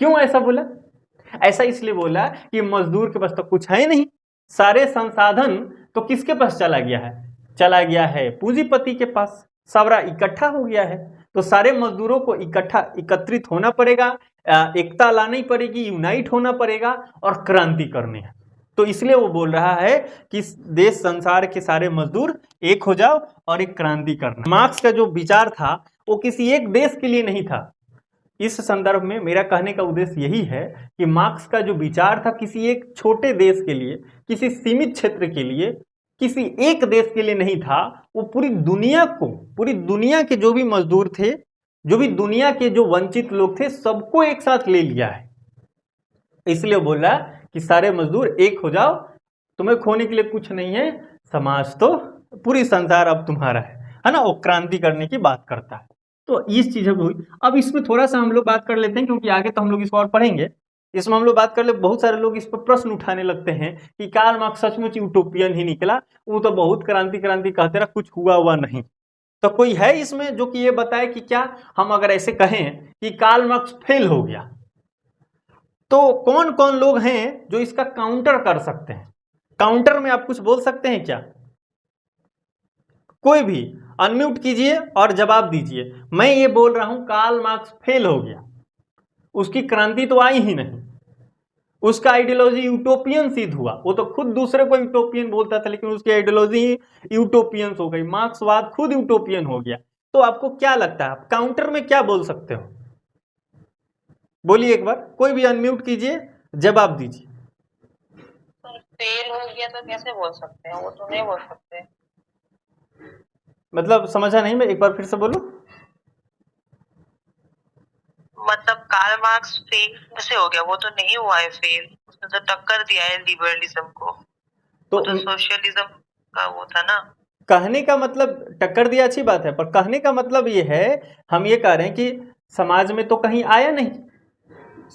क्यों ऐसा बोला? ऐसा इसलिए बोला कि मजदूर के पास तो कुछ है नहीं, सारे संसाधन तो किसके पास चला गया है पूंजीपति के पास, सारा इकट्ठा हो गया है। तो सारे मजदूरों को एकत्रित होना पड़ेगा, एकता लानी पड़ेगी, यूनाइट होना पड़ेगा और क्रांति करनी है। तो इसलिए वो बोल रहा है कि देश संसार के सारे मजदूर एक हो जाओ और एक क्रांति करना। मार्क्स का जो विचार था वो किसी एक देश के लिए नहीं था। इस संदर्भ में मेरा कहने का उद्देश्य यही है कि मार्क्स का जो विचार था किसी एक छोटे देश के लिए, किसी सीमित क्षेत्र के लिए, किसी एक देश के लिए नहीं था। वो पूरी दुनिया को, पूरी दुनिया के जो भी मजदूर थे, जो भी दुनिया के जो वंचित लोग थे, सबको एक साथ ले लिया है। इसलिए बोल रहा कि सारे मजदूर एक हो जाओ, तुम्हें खोने के लिए कुछ नहीं है, समाज तो पूरी संसार अब तुम्हारा है ना। वो क्रांति करने की बात करता है। तो इस चीज हुई। अब इसमें थोड़ा सा हम लोग बात कर लेते हैं, क्योंकि आगे तो हम लोग इसको और पढ़ेंगे। इसमें हम लोग बात कर ले, बहुत सारे लोग इस पर प्रश्न उठाने लगते हैं कि कार्ल मार्क्स सचमुच यूटोपियन ही निकला, वो तो बहुत क्रांति क्रांति कहते रहा, कुछ हुआ नहीं। तो कोई है इसमें जो कि ये बताए कि क्या हम अगर ऐसे कहें कि कार्ल मार्क्स फेल हो गया, तो कौन कौन लोग हैं जो इसका काउंटर कर सकते हैं? काउंटर में आप कुछ बोल सकते हैं क्या? कोई भी अनम्यूट कीजिए और जवाब दीजिए। मैं ये बोल रहा हूं कार्ल मार्क्स फेल हो गया, उसकी क्रांति तो आई ही नहीं, उसका आइडियोलॉजी यूटोपियन सिद्ध हुआ। वो तो खुद दूसरे को यूटोपियन बोलता था, लेकिन उसकी आइडियोलॉजी यूटोपियन हो गई, मार्क्सवाद खुद यूटोपियन हो गया। तो आपको क्या लगता है, आप काउंटर में क्या बोल सकते हो? बोलिए एक बार, कोई भी अनम्यूट कीजिए, जवाब दीजिए। फेल हो गया तो कैसे बोल सकते हैं, वो तो नहीं बोल सकते। मतलब समझा नहीं मैं, एक बार फिर से बोलो। मतलब कार्ल मार्क्स फेल कैसे हो गया, वो तो नहीं हुआ है फेल, उसने तो टक्कर दिया है लिबरलिज्म को। तो सोशलिज्म का वो था ना। कहने का मतलब टक्कर दिया अच्छी बात है, पर कहने का मतलब ये है, हम ये कह रहे हैं कि समाज में तो कहीं आया नहीं,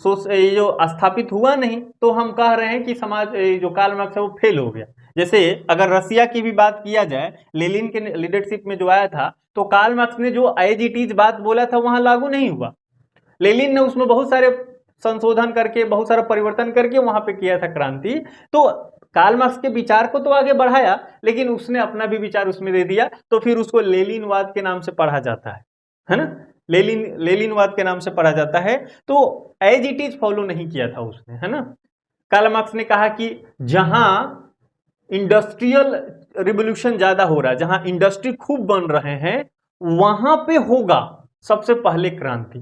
ये जो स्थापित हुआ नहीं, तो हम कह रहे हैं कि समाज जो कार्ल मार्क्स है वो फेल हो गया। जैसे अगर रसिया की भी बात किया जाए, लेनिन के लीडरशिप में जो आया था, तो कार्ल मार्क्स ने जो एज इट इज बात बोला था वहां लागू नहीं हुआ। लेनिन ने उसमें बहुत सारे संशोधन करके, बहुत सारा परिवर्तन करके वहां पे किया था क्रांति। तो कार्ल मार्क्स के विचार को तो आगे बढ़ाया, लेकिन उसने अपना भी विचार उसमें दे दिया, तो फिर उसको लेनिनवाद के नाम से पढ़ा जाता है ना। लेनिनवाद के नाम से पढ़ा जाता है। तो एज इट इज फॉलो नहीं किया था उसने, है ना। कार्ल मार्क्स ने कहा कि जहां इंडस्ट्रियल रिवोल्यूशन ज्यादा हो रहा है, जहां इंडस्ट्री खूब बन रहे हैं, वहां पे होगा सबसे पहले क्रांति।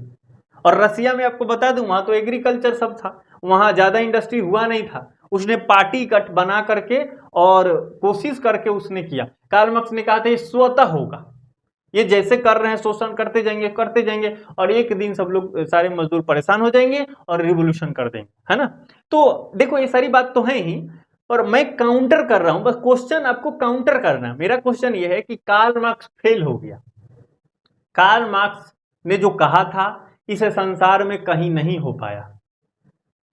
और रसिया में आपको बता दूं, वहां तो एग्रीकल्चर सब था, वहां ज्यादा इंडस्ट्री हुआ नहीं था। उसने पार्टी कट बना करके और कोशिश करके उसने किया। कार्ल मार्क्स ने कहा था ये स्वतः होगा, ये जैसे कर रहे हैं शोषण करते जाएंगे और एक दिन सब लोग, सारे मजदूर परेशान हो जाएंगे और रिवोल्यूशन कर देंगे, है ना। तो देखो ये सारी बात तो है ही, और मैं काउंटर कर रहा हूं, बस क्वेश्चन आपको काउंटर करना है। मेरा क्वेश्चन ये है कि कार्ल मार्क्स फेल हो गया। कार्ल मार्क्स ने जो कहा था इस संसार में कहीं नहीं हो पाया,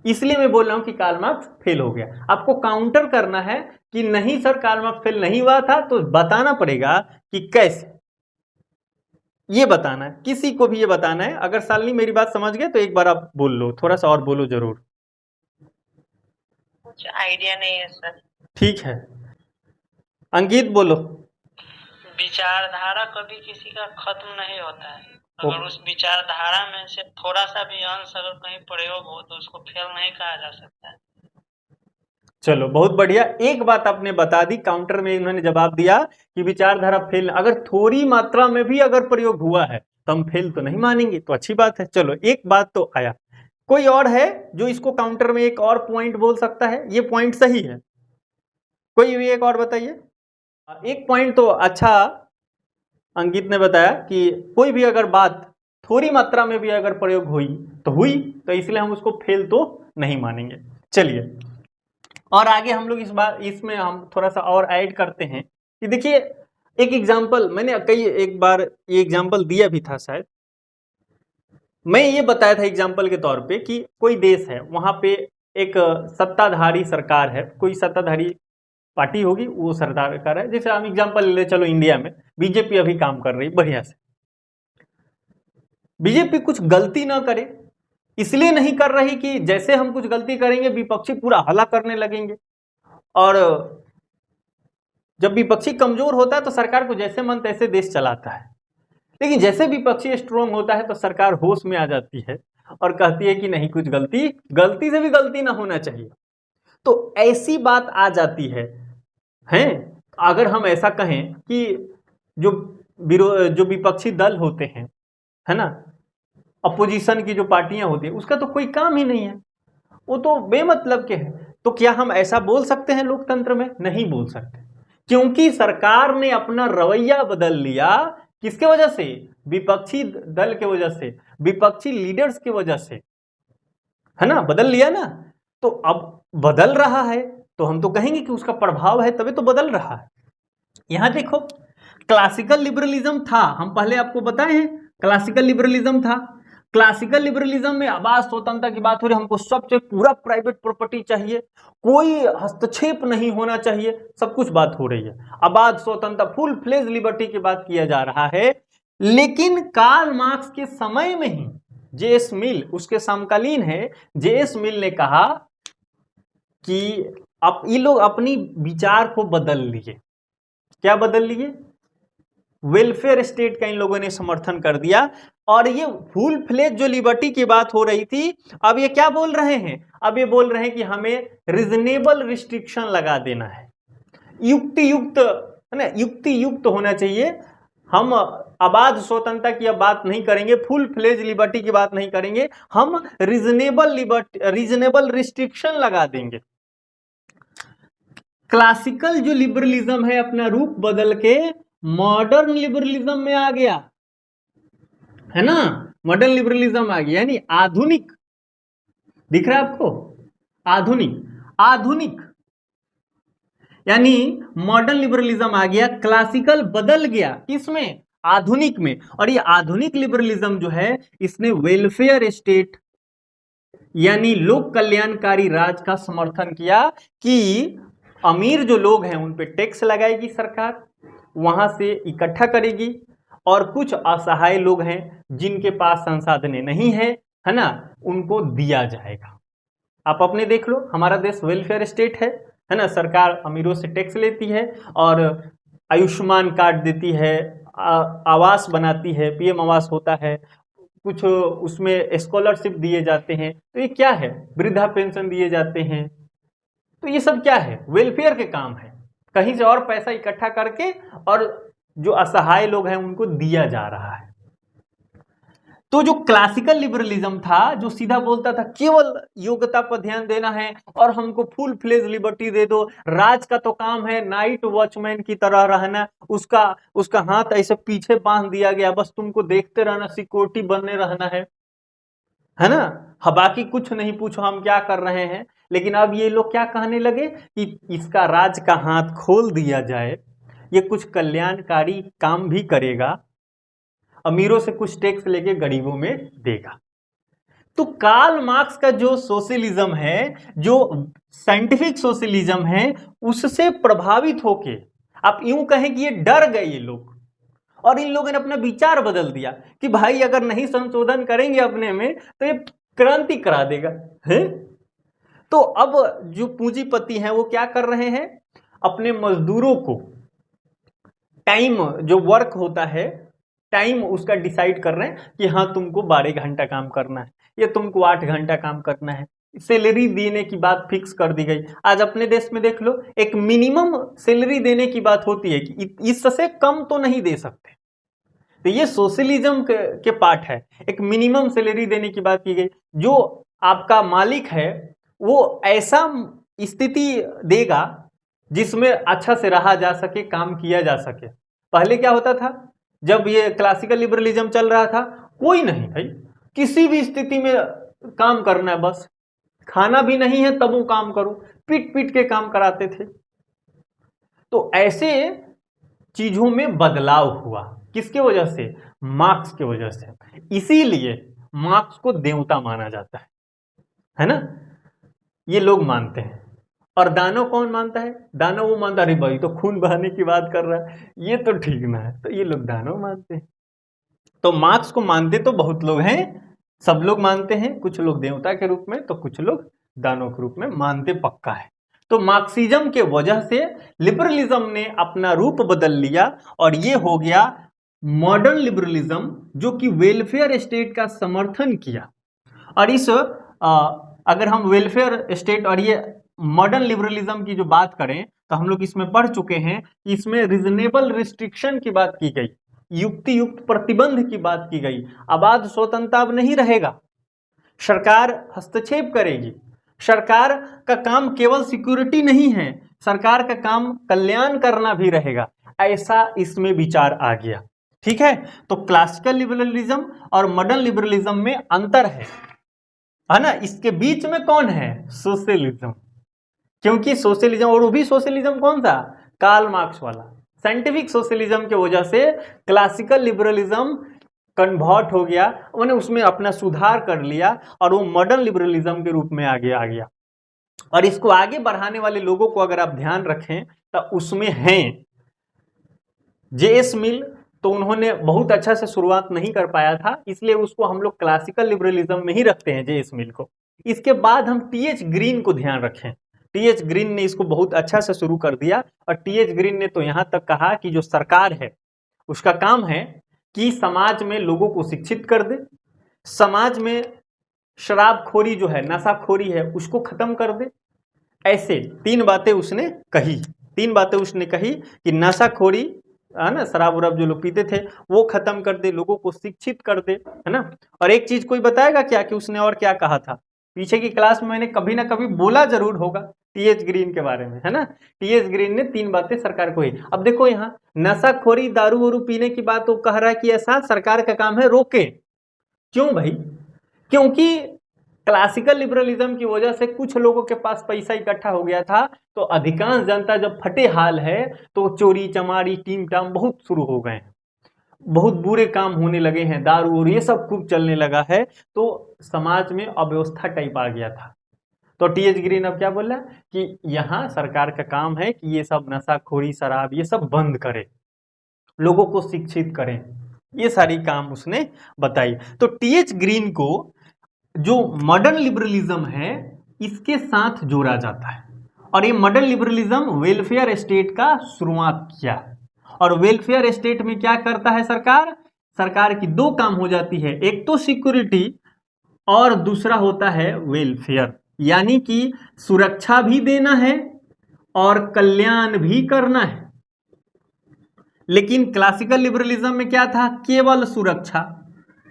इसलिए मैं बोल रहा हूं कि कार्ल मार्क्स फेल हो गया। आपको काउंटर करना है कि नहीं सर कार्ल मार्क्स फेल नहीं हुआ था, तो बताना पड़ेगा कि कैसे, ये बताना है, किसी को भी ये बताना है। अगर सालनी मेरी बात समझ गए तो एक बार आप बोल लो, थोड़ा सा और बोलो जरूर। कुछ आइडिया नहीं है सर। ठीक है, अंकित बोलो। विचारधारा कभी किसी का खत्म नहीं होता है, अगर उस विचारधारा में से थोड़ा सा भी अंश अगर कहीं प्रयोग हो तो उसको फेल नहीं कहा जा सकता है। चलो बहुत बढ़िया, एक बात आपने बता दी, काउंटर में इन्होंने जवाब दिया कि विचारधारा फेल, अगर थोड़ी मात्रा में भी अगर प्रयोग हुआ है तो हम फेल तो नहीं मानेंगे, तो अच्छी बात है। चलो एक बात तो आया। कोई और है जो इसको काउंटर में एक और पॉइंट बोल सकता है, ये पॉइंट सही है? कोई भी एक और बताइए। एक पॉइंट तो अच्छा अंकित ने बताया कि कोई भी अगर बात थोड़ी मात्रा में भी अगर प्रयोग हुई, तो इसलिए हम उसको फेल तो नहीं मानेंगे। चलिए और आगे हम लोग इसमें हम थोड़ा सा और ऐड करते हैं कि देखिए एक एग्जांपल, मैंने एक बार ये एग्जांपल दिया भी था शायद, मैं ये बताया था एग्जांपल के तौर पे कि कोई देश है, वहां पे एक सत्ताधारी सरकार है, कोई सत्ताधारी पार्टी होगी, वो सरकार है। जैसे हम एग्जांपल ले, चलो इंडिया में बीजेपी अभी काम कर रही बढ़िया से। बीजेपी कुछ गलती ना करे, इसलिए नहीं कर रही कि जैसे हम कुछ गलती करेंगे विपक्षी पूरा हल्ला करने लगेंगे, और जब विपक्षी कमजोर होता है तो सरकार को जैसे मन तैसे देश चलाता है। लेकिन जैसे विपक्षी स्ट्रांग होता है तो सरकार होश में आ जाती है और कहती है कि नहीं, कुछ गलती से भी गलती ना होना चाहिए। तो ऐसी बात आ जाती है अगर हम ऐसा कहें कि जो विपक्षी दल होते हैं, है ना, अपोजिशन की जो पार्टियां होती है, उसका तो कोई काम ही नहीं है, वो तो बेमतलब के हैं। तो क्या हम ऐसा बोल सकते हैं लोकतंत्र में? नहीं बोल सकते, क्योंकि सरकार ने अपना रवैया बदल लिया। किसके वजह से? विपक्षी दल के वजह से, विपक्षी लीडर्स की वजह से, है ना, बदल लिया ना। तो अब बदल रहा है तो हम तो कहेंगे कि उसका प्रभाव है, तभी तो बदल रहा है। यहां देखो, क्लासिकल लिबरलिज्म था, हम पहले आपको बताए हैं क्लासिकल लिबरलिज्म था। क्लासिकल लिबरलिज्म में आवाज स्वतंत्रता की बात हो रही है, हमको सबसे पूरा प्राइवेट प्रॉपर्टी चाहिए, कोई हस्तक्षेप नहीं होना चाहिए, सब कुछ बात हो रही है, आवाज स्वतंत्रता, फुल फ्लेज लिबर्टी की बात किया जा रहा है। लेकिन कार्ल मार्क्स के समय में ही जेएस मिल, उसके समकालीन है, जेएस मिल ने कहा कि अब ये लोग अपनी विचार को बदल लिए। क्या बदल लिए? वेलफेयर स्टेट का इन लोगों ने समर्थन कर दिया, और ये फुल फ्लेज जो लिबर्टी की बात हो रही थी, अब ये क्या बोल रहे हैं? अब ये बोल रहे हैं कि हमें रीजनेबल रिस्ट्रिक्शन लगा देना है, युक्ति युक्त, है ना, युक्ति युक्त होना चाहिए। हम आबाद स्वतंत्रता की अब बात नहीं करेंगे, फुल फ्लेज लिबर्टी की बात नहीं करेंगे, हम रीजनेबल रिस्ट्रिक्शन लगा देंगे। क्लासिकल जो लिबरलिज्म है अपना रूप बदल के मॉडर्न लिबरलिज्म में आ गया, है ना, मॉडर्न लिबरलिज्म आ गया, यानी आधुनिक। दिख रहा है आपको? आधुनिक यानी मॉडर्न लिबरलिज्म आ गया, क्लासिकल बदल गया, किसमें? आधुनिक में। और ये आधुनिक लिबरलिज्म जो है, इसने वेलफेयर स्टेट यानी लोक कल्याणकारी राज का समर्थन किया कि अमीर जो लोग हैं उन पे टैक्स लगाएगी सरकार, वहां से इकट्ठा करेगी, और कुछ असहाय लोग हैं जिनके पास संसाधन नहीं है ना, उनको दिया जाएगा। आप अपने देख लो, हमारा देश वेलफेयर स्टेट है ना, सरकार अमीरों से टैक्स लेती है और आयुष्मान कार्ड देती है, आवास बनाती है, पीएम आवास होता है, कुछ उसमें स्कॉलरशिप दिए जाते हैं, तो ये क्या है? वृद्धा पेंशन दिए जाते हैं। तो ये सब क्या है? वेलफेयर के काम है, कहीं से और पैसा इकट्ठा करके और जो असहाय लोग हैं उनको दिया जा रहा है। तो जो क्लासिकल लिबरलिज्म था, जो सीधा बोलता था केवल योग्यता पर ध्यान देना है और हमको फुल फ्लेज लिबर्टी दे दो, राज का तो काम है नाइट वॉचमैन की तरह रहना, उसका हाथ ऐसे पीछे बांध दिया गया, बस तुमको देखते रहना, सिक्योरिटी बनने रहना है ना, बाकी कुछ नहीं पूछो हम क्या कर रहे हैं। लेकिन अब ये लोग क्या कहने लगे कि इसका राज का हाथ खोल दिया जाए, ये कुछ कल्याणकारी काम भी करेगा, अमीरों से कुछ टैक्स लेके गरीबों में देगा। तो कार्ल मार्क्स का जो सोशलिज्म है, जो साइंटिफिक सोशलिज्म है, उससे प्रभावित होके आप यूं कहें कि ये डर गए ये लोग, और इन लोगों ने अपना विचार बदल दिया कि भाई अगर नहीं संशोधन करेंगे अपने में तो ये क्रांति करा देगा है। तो अब जो पूंजीपति हैं वो क्या कर रहे हैं? अपने मजदूरों को टाइम, जो वर्क होता है टाइम, उसका डिसाइड कर रहे हैं कि हाँ तुमको 12 घंटा काम करना है, या तुमको 8 घंटा काम करना है, सैलरी देने की बात फिक्स कर दी गई। आज अपने देश में देख लो, एक मिनिमम सैलरी देने की बात होती है कि इससे कम तो नहीं दे सकते। तो ये सोशलिज्म के पार्ट है, एक मिनिमम सैलरी देने की बात की गई, जो आपका मालिक है वो ऐसा स्थिति देगा जिसमें अच्छा से रहा जा सके, काम किया जा सके। पहले क्या होता था, जब ये क्लासिकल लिबरलिज्म चल रहा था, कोई नहीं भाई, किसी भी स्थिति में काम करना है, बस खाना भी नहीं है तब वो काम करो, पीट पीट के काम कराते थे। तो ऐसे चीजों में बदलाव हुआ, किसके वजह से? मार्क्स के वजह से। इसीलिए मार्क्स को देवता माना जाता है ना, ये लोग मानते हैं। और दानव कौन मानता है? दानव वो मानता, अरे भाई तो खून बहाने की बात कर रहा है, ये तो ठीक ना है, तो ये लोग दानव मानते हैं। तो मार्क्स को मानते तो बहुत लोग हैं, सब लोग मानते हैं, कुछ लोग देवता के रूप में तो कुछ लोग दानव के रूप में मानते पक्का है। तो मार्क्सिज्म के वजह से लिबरलिज्म ने अपना रूप बदल लिया और ये हो गया मॉडर्न लिबरलिज्म, जो कि वेलफेयर स्टेट का समर्थन किया। और इस अगर हम वेलफेयर स्टेट और ये मॉडर्न लिबरलिज्म की जो बात करें तो हम लोग इसमें पढ़ चुके हैं कि इसमें रीजनेबल रिस्ट्रिक्शन की बात की गई, युक्ति युक्त प्रतिबंध की बात की गई। आबाद स्वतंत्रता अब नहीं रहेगा, सरकार हस्तक्षेप करेगी। सरकार का काम केवल सिक्योरिटी नहीं है, सरकार का काम कल्याण करना भी रहेगा, ऐसा इसमें विचार आ गया। ठीक है, तो क्लासिकल लिबरलिज्म और मॉडर्न लिबरलिज्म में अंतर है ना। इसके बीच में कौन है? सोशलिज्म। क्योंकि सोशलिज्म, और वो भी सोशलिज्म कौन सा? कार्ल मार्क्स वाला। साइंटिफिक सोशलिज्म की वजह से क्लासिकल लिबरलिज्म कन्वर्ट हो गया, उन्होंने उसमें अपना सुधार कर लिया और वो मॉडर्न लिबरलिज्म के रूप में आगे आ गया। और इसको आगे बढ़ाने वाले लोगों को अगर आप ध्यान रखें तो उसमें हैं जेएस मिल, तो उन्होंने बहुत अच्छा से शुरुआत नहीं कर पाया था, इसलिए उसको हम लोग क्लासिकल लिबरलिज्म में ही रखते हैं, जेएस मिल को। इसके बाद हम टीएच ग्रीन को ध्यान रखें। टीएच ग्रीन ने इसको बहुत अच्छा से शुरू कर दिया, और टीएच ग्रीन ने तो यहां तक कहा कि जो सरकार है उसका काम है कि समाज में लोगों को शिक्षित कर दे, समाज में शराबखोरी जो है, नशाखोरी है, उसको खत्म कर दे। ऐसे तीन बातें उसने कही, कि नशाखोरी है ना, शराब उराब जो लोग पीते थे वो खत्म कर दे, लोगों को शिक्षित कर दे, है ना। और एक चीज कोई बताएगा क्या कि उसने और क्या कहा था? पीछे की क्लास में मैंने कभी ना कभी बोला जरूर होगा टीएच ग्रीन के बारे में, है ना। टीएच ग्रीन ने तीन बातें सरकार को ही। अब देखो यहाँ नशाखोरी, दारू वारू पीने की बात वो कह रहा है कि ऐसा सरकार का काम है रोके। क्यों भाई? क्योंकि क्लासिकल लिबरलिज्म की वजह से कुछ लोगों के पास पैसा इकट्ठा हो गया था, तो अधिकांश जनता जब फटे हाल है तो चोरी चमारी टीम टाम बहुत शुरू हो गए हैं, बहुत बुरे काम होने लगे हैं, दारू और ये सब खूब चलने लगा है, तो समाज में अव्यवस्था टाइप आ गया था। तो टीएच ग्रीन अब क्या बोला कि यहाँ सरकार का काम है कि ये सब नशाखोरी, शराब, ये सब बंद करे, लोगों को शिक्षित करें, ये सारी काम उसने बताई। तो टीएच ग्रीन को जो मॉडर्न लिबरलिज्म है इसके साथ जोड़ा जाता है, और ये मॉडर्न लिबरलिज्म वेलफेयर स्टेट का शुरुआत किया। और वेलफेयर स्टेट में क्या करता है सरकार? सरकार की दो काम हो जाती है, एक तो सिक्योरिटी और दूसरा होता है वेलफेयर, यानी कि सुरक्षा भी देना है और कल्याण भी करना है। लेकिन क्लासिकल लिबरलिज्म में क्या था? केवल सुरक्षा,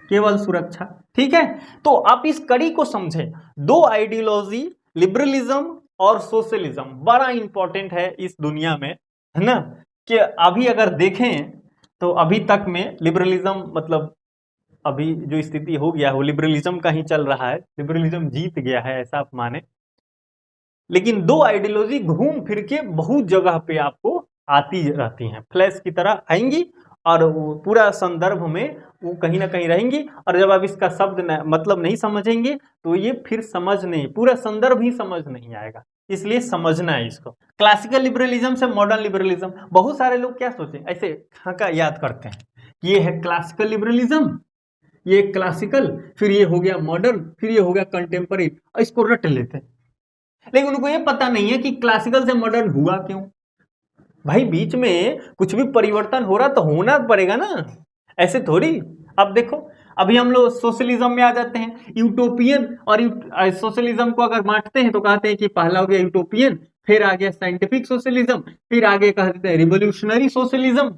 केवल सुरक्षा। ठीक है, तो आप इस कड़ी को समझें, दो आइडियोलॉजी लिबरलिज्म और सोशलिज्म बड़ा इंपॉर्टेंट है इस दुनिया में, है ना। कि अभी अगर देखें तो अभी तक में लिबरलिज्म, मतलब अभी जो स्थिति हो गया वो लिबरलिज्म का ही चल रहा है, लिबरलिज्म जीत गया है ऐसा आप माने। लेकिन दो आइडियोलॉजी घूम फिर के बहुत जगह पे आपको आती रहती हैं, फ्लैश की तरह आएंगी, और वो पूरा संदर्भ में वो कहीं ना कहीं रहेंगी, और जब आप इसका शब्द मतलब नहीं समझेंगे तो ये फिर समझ नहीं, पूरा संदर्भ ही समझ नहीं आएगा, इसलिए समझना है इसको। क्लासिकल लिबरलिज्म से मॉडर्न लिबरलिज्म, बहुत सारे लोग क्या सोचे, ऐसे का याद करते हैं, ये है क्लासिकल लिबरलिज्म, ये क्लासिकल, फिर ये हो गया मॉडर्न, फिर ये हो गया कंटेम्पररी, इसको रट लेते हैं। लेकिन उनको ये पता नहीं है कि क्लासिकल से मॉडर्न हुआ क्यों। भाई बीच में कुछ भी परिवर्तन हो रहा तो होना पड़ेगा ना, ऐसे थोड़ी। अब देखो, अभी हम लोग सोशलिज्म में आ जाते हैं, यूटोपियन, और सोशलिज्म को अगर बांटते हैं तो कहते हैं कि पहला हो गया यूटोपियन, फिर आ गया साइंटिफिक सोशलिज्म, फिर आगे कहते हैं रिवोल्यूशनरी सोशलिज्म,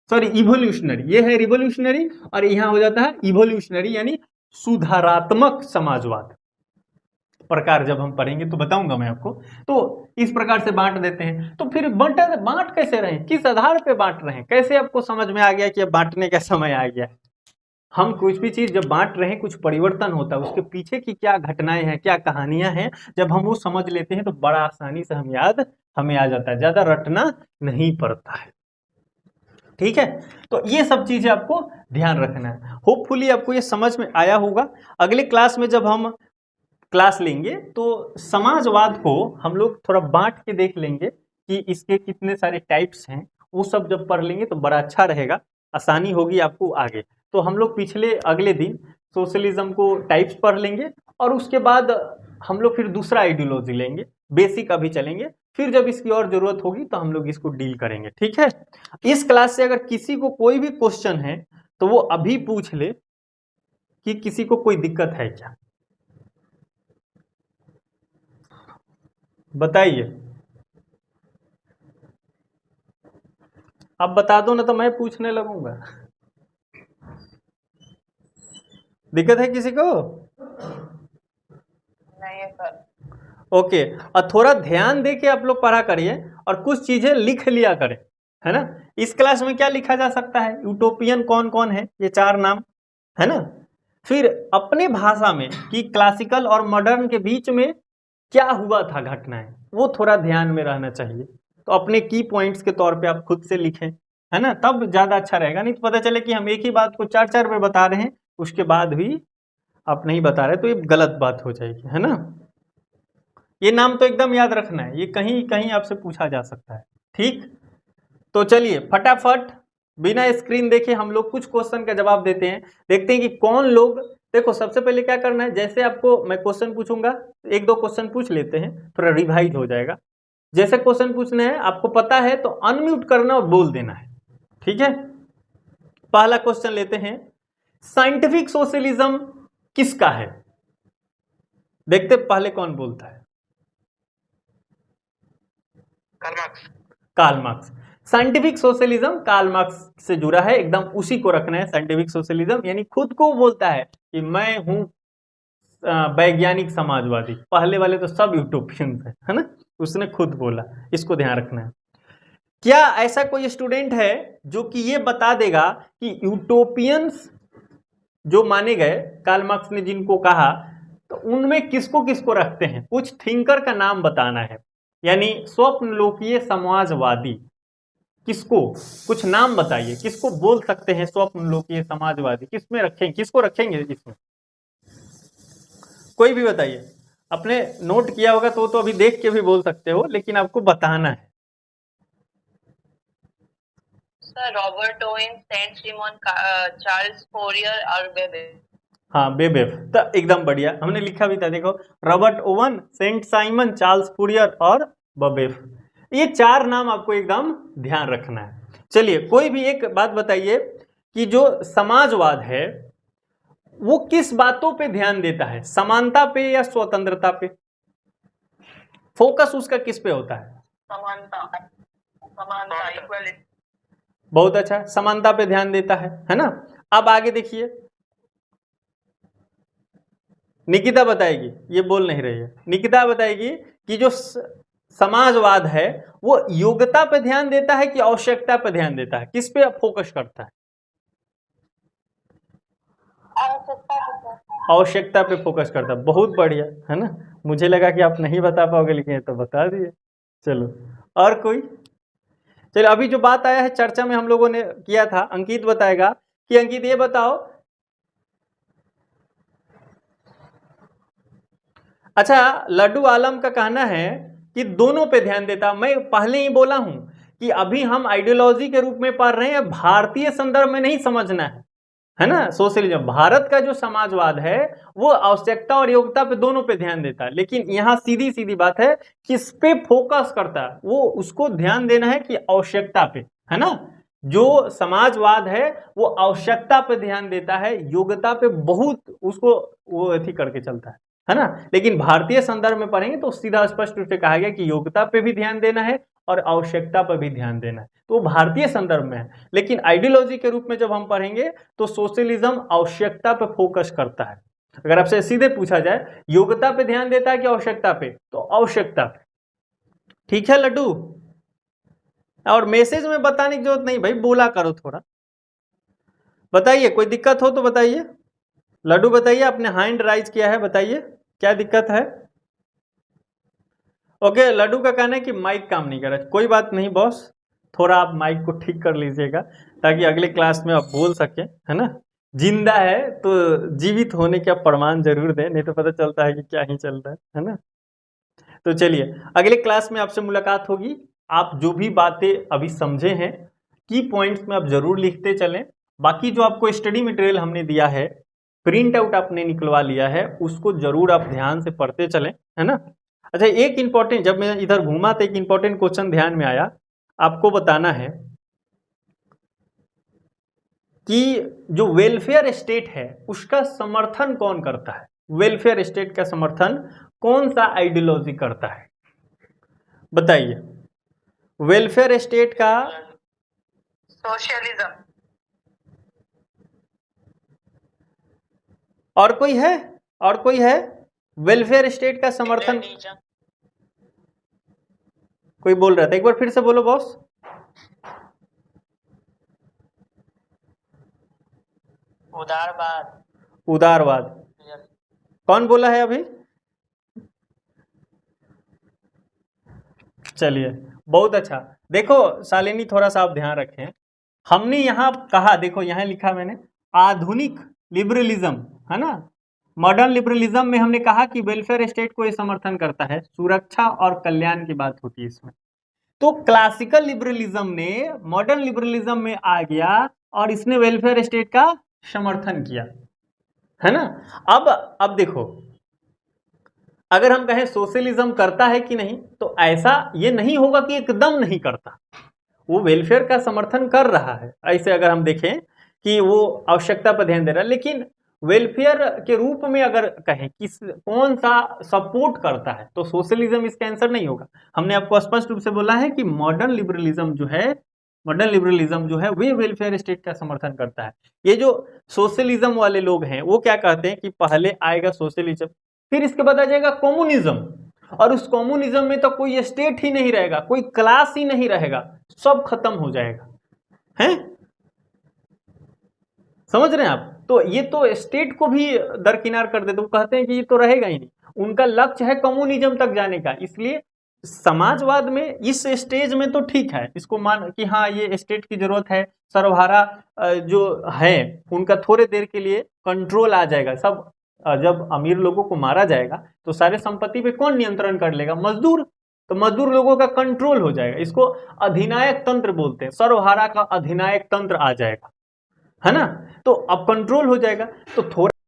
सॉरी इवोल्यूशनरी, ये है रिवोल्यूशनरी, और यहाँ हो जाता है इवोल्यूशनरी, यानी सुधारात्मक समाजवाद। प्रकार जब हम पढ़ेंगे तो बताऊंगा मैं आपको। तो इस प्रकार से बांट देते हैं। तो फिर बांट कैसे रहे, किस आधार पे बांट रहे हैं, कैसे आपको समझ में आ गया कि अब बांटने का समय आ गया? हम कुछ भी चीज जब बांट रहे हैं, कुछ परिवर्तन होता है, उसके पीछे की क्या घटनाएं हैं, क्या कहानियां हैं, जब हम वो समझ लेते हैं तो बड़ा आसानी से हमें आ जाता है, ज्यादा रटना नहीं पड़ता है। ठीक है, तो ये सब चीजें आपको ध्यान रखना है। होपफुली आपको ये समझ में आया होगा। अगले क्लास में जब हम क्लास लेंगे तो समाजवाद को हम लोग थोड़ा बांट के देख लेंगे कि इसके कितने सारे टाइप्स हैं, वो सब जब पढ़ लेंगे तो बड़ा अच्छा रहेगा, आसानी होगी आपको आगे। तो हम लोग अगले दिन सोशलिज्म को टाइप्स पढ़ लेंगे, और उसके बाद हम लोग फिर दूसरा आइडियोलॉजी लेंगे, बेसिक अभी चलेंगे, फिर जब इसकी और जरूरत होगी तो हम लोग इसको डील करेंगे। ठीक है, इस क्लास से अगर किसी को कोई भी क्वेश्चन है तो वो अभी पूछ ले कि किसी को कोई दिक्कत है क्या। बताइए, अब बता दो ना तो मैं पूछने लगूंगा। दिक्कत है किसी को? नहीं सर। ओके, और थोड़ा ध्यान दे के आप लोग पढ़ा करिए और कुछ चीजें लिख लिया करें, है ना। इस क्लास में क्या लिखा जा सकता है, यूटोपियन कौन कौन है, ये 4 नाम, है ना। फिर अपने भाषा में कि क्लासिकल और मॉडर्न के बीच में क्या हुआ था घटनाएं, वो थोड़ा ध्यान में रहना चाहिए। तो अपने की पॉइंट्स के तौर पे आप खुद से लिखें, है ना, तब ज्यादा अच्छा रहेगा। नहीं तो पता चले कि हम एक ही बात को 4-4 बार बता रहे हैं, उसके बाद भी आप नहीं बता रहे, तो ये गलत बात हो जाएगी, है ना। ये नाम तो एकदम याद रखना है, ये कहीं कहीं आपसे पूछा जा सकता है, ठीक। तो चलिए फटाफट बिना स्क्रीन देखे हम लोग कुछ क्वेश्चन का जवाब देते हैं, देखते हैं कि कौन लोग। देखो सबसे पहले क्या करना है, जैसे आपको मैं क्वेश्चन पूछूंगा, 1-2 क्वेश्चन पूछ लेते हैं, थोड़ा रिवाइज हो जाएगा। जैसे क्वेश्चन पूछना है, आपको पता है तो अनम्यूट करना और बोल देना है, ठीक है। पहला क्वेश्चन लेते हैं, साइंटिफिक सोशलिज्म किसका है? देखते पहले कौन बोलता है। Karl Marx. Scientific socialism Karl Marx से जुड़ा है, एकदम उसी को रखना है। साइंटिफिक सोशलिज्म यानी खुद को बोलता है कि मैं हूं वैज्ञानिक समाजवादी। पहले वाले तो सब यूटोपियंस है ना, उसने खुद बोला, इसको ध्यान रखना है। क्या ऐसा कोई स्टूडेंट है जो कि ये बता देगा कि यूटोपियंस जो माने गए कार्ल मार्क्स ने जिनको कहा, तो उनमें किसको किसको रखते हैं? कुछ थिंकर का नाम बताना है, यानी स्वप्नलोकीय समाजवादी किसको, कुछ नाम बताइए, किसको बोल सकते हैं स्वप्नलोकीय समाजवादी, किसमें रखेंगे, किसको रखेंगे इसमें? कोई भी बताइए। अपने नोट किया होगा तो अभी देख के भी बोल सकते हो, लेकिन आपको बताना है। Sir Robert Owen, Saint Simon, Charles Fourier और बेबेफ। हाँ बेबेफ, तो एकदम बढ़िया, हमने लिखा भी था, देखो Robert Owen, Saint Simon, Charles Fourier और बबेफ, ये 4 नाम आपको एकदम ध्यान रखना है। चलिए कोई भी एक बात बताइए कि जो समाजवाद है वो किस बातों पे ध्यान देता है, समानता पे या स्वतंत्रता पे? फोकस उसका किस पे होता है? समानता, समानता, इक्वलिटी। बहुत अच्छा, समानता पे ध्यान देता है ना। अब आगे देखिए, निकिता बताएगी, ये बोल नहीं रही है, निकिता बताएगी कि जो समाजवाद है वो योग्यता पे ध्यान देता है कि आवश्यकता पे ध्यान देता है, किस पे फोकस करता है? आवश्यकता पे फोकस करता है, बहुत बढ़िया, है ना। मुझे लगा कि आप नहीं बता पाओगे, लेकिन ये तो बता दिए। चलो और कोई? चलो अभी जो बात आया है चर्चा में हम लोगों ने किया था, अंकित बताएगा कि अंकित ये बताओ, अच्छा लड्डू आलम का कहना है कि दोनों पे ध्यान देता। मैं पहले ही बोला हूं कि अभी हम आइडियोलॉजी के रूप में पढ़ रहे हैं, भारतीय संदर्भ में नहीं समझना है ना। सोशलिज्म, भारत का जो समाजवाद है वो आवश्यकता और योग्यता पे दोनों पे ध्यान देता है, लेकिन यहां सीधी सीधी बात है किस पे फोकस करता है, वो उसको ध्यान देना है कि आवश्यकता पे, है ना। जो समाजवाद है वो आवश्यकता पे ध्यान देता है, योग्यता पे बहुत उसको वो अथी करके चलता है ना। लेकिन भारतीय संदर्भ में पढ़ेंगे तो सीधा स्पष्ट रूप से कहा गया कि योग्यता पे भी ध्यान देना है और आवश्यकता पर भी ध्यान देना है, तो भारतीय संदर्भ में है। लेकिन आइडियोलॉजी के रूप में जब हम पढ़ेंगे तो सोशलिज्म आवश्यकता पे फोकस करता है। अगर आपसे सीधे पूछा जाए योग्यता पे ध्यान देता है कि आवश्यकता पे, तो आवश्यकता पे। ठीक है लड्डू, और मैसेज में बताने की जरूरत नहीं भाई, बोला करो थोड़ा। बताइए कोई दिक्कत हो तो बताइए। लड्डू बताइए, आपने हैंड राइज किया है, बताइए क्या दिक्कत है। ओके, लड्डू का कहना है कि माइक काम नहीं कर रहा। कोई बात नहीं बॉस, थोड़ा आप माइक को ठीक कर लीजिएगा ताकि अगले क्लास में आप बोल सकें, है ना। जिंदा है तो जीवित होने का प्रमाण जरूर दें, नहीं तो पता चलता है कि क्या ही चल रहा है ना। तो चलिए अगले क्लास में आपसे मुलाकात होगी। आप जो भी बातें अभी समझे हैं की पॉइंट्स में आप जरूर लिखते चलें। बाकी जो आपको स्टडी मटेरियल हमने दिया है, प्रिंट आउट आपने निकलवा लिया है, उसको जरूर आप ध्यान से पढ़ते चलें, है ना। अच्छा एक इंपॉर्टेंट, जब मैं इधर घूमा तो एक इंपॉर्टेंट क्वेश्चन ध्यान में आया, आपको बताना है कि जो वेलफेयर स्टेट है उसका समर्थन कौन करता है। वेलफेयर स्टेट का समर्थन कौन सा आइडियोलॉजी करता है? बताइए, वेलफेयर स्टेट का सोशलिज्म। और कोई है? और कोई है वेलफेयर स्टेट का समर्थन? कोई बोल रहा था, एक बार फिर से बोलो बॉस। उदारवाद। उदारवाद। कौन बोला है अभी? चलिए, बहुत अच्छा। देखो शालिनी, थोड़ा सा आप ध्यान रखें, हमने यहाँ कहा, देखो यहाँ लिखा मैंने, आधुनिक लिबरलिज्म, है ना, मॉडर्न लिबरलिज्म में हमने कहा कि वेलफेयर स्टेट को ये समर्थन करता है, सुरक्षा और कल्याण की बात होती है इसमें। तो क्लासिकल लिबरलिज्म ने मॉडर्न लिबरलिज्म में आ गया और इसने वेलफेयर स्टेट का समर्थन किया, है ना। अब देखो, अगर हम कहें सोशलिज्म करता है कि नहीं, तो ऐसा ये नहीं होगा कि एकदम नहीं करता, वो वेलफेयर का समर्थन कर रहा है। ऐसे अगर हम देखें कि वो आवश्यकता पर ध्यान दे रहा है, लेकिन वेलफेयर के रूप में अगर कहें किस कौन सा सपोर्ट करता है, तो सोशलिज्म इसका आंसर नहीं होगा। हमने आपको स्पष्ट रूप से बोला है कि मॉडर्न लिबरलिज्म जो है वे वेलफेयर स्टेट का समर्थन करता है। ये जो सोशलिज्म वाले लोग हैं वो क्या कहते हैं कि पहले आएगा सोशलिज्म, फिर इसके बाद आ जाएगा कम्युनिज्म, और उस कम्युनिज्म में तो कोई स्टेट ही नहीं रहेगा, कोई क्लास ही नहीं रहेगा, सब खत्म हो जाएगा, हैं? समझ रहे हैं आप? तो ये तो स्टेट को भी दरकिनार कर देते, वो कहते हैं कि ये तो रहेगा ही नहीं, उनका लक्ष्य है कम्युनिज्म तक जाने का। इसलिए समाजवाद में इस स्टेज में तो ठीक है, इसको मान कि हाँ ये स्टेट की जरूरत है, सर्वहारा जो है उनका थोड़े देर के लिए कंट्रोल आ जाएगा, सब जब अमीर लोगों को मारा जाएगा तो सारे संपत्ति पे कौन नियंत्रण कर लेगा? मजदूर। तो मजदूर लोगों का कंट्रोल हो जाएगा, इसको अधिनायक तंत्र बोलते हैं, सर्वहारा का अधिनायक तंत्र आ जाएगा, है ना। तो अब कंट्रोल हो जाएगा, तो थोड़ा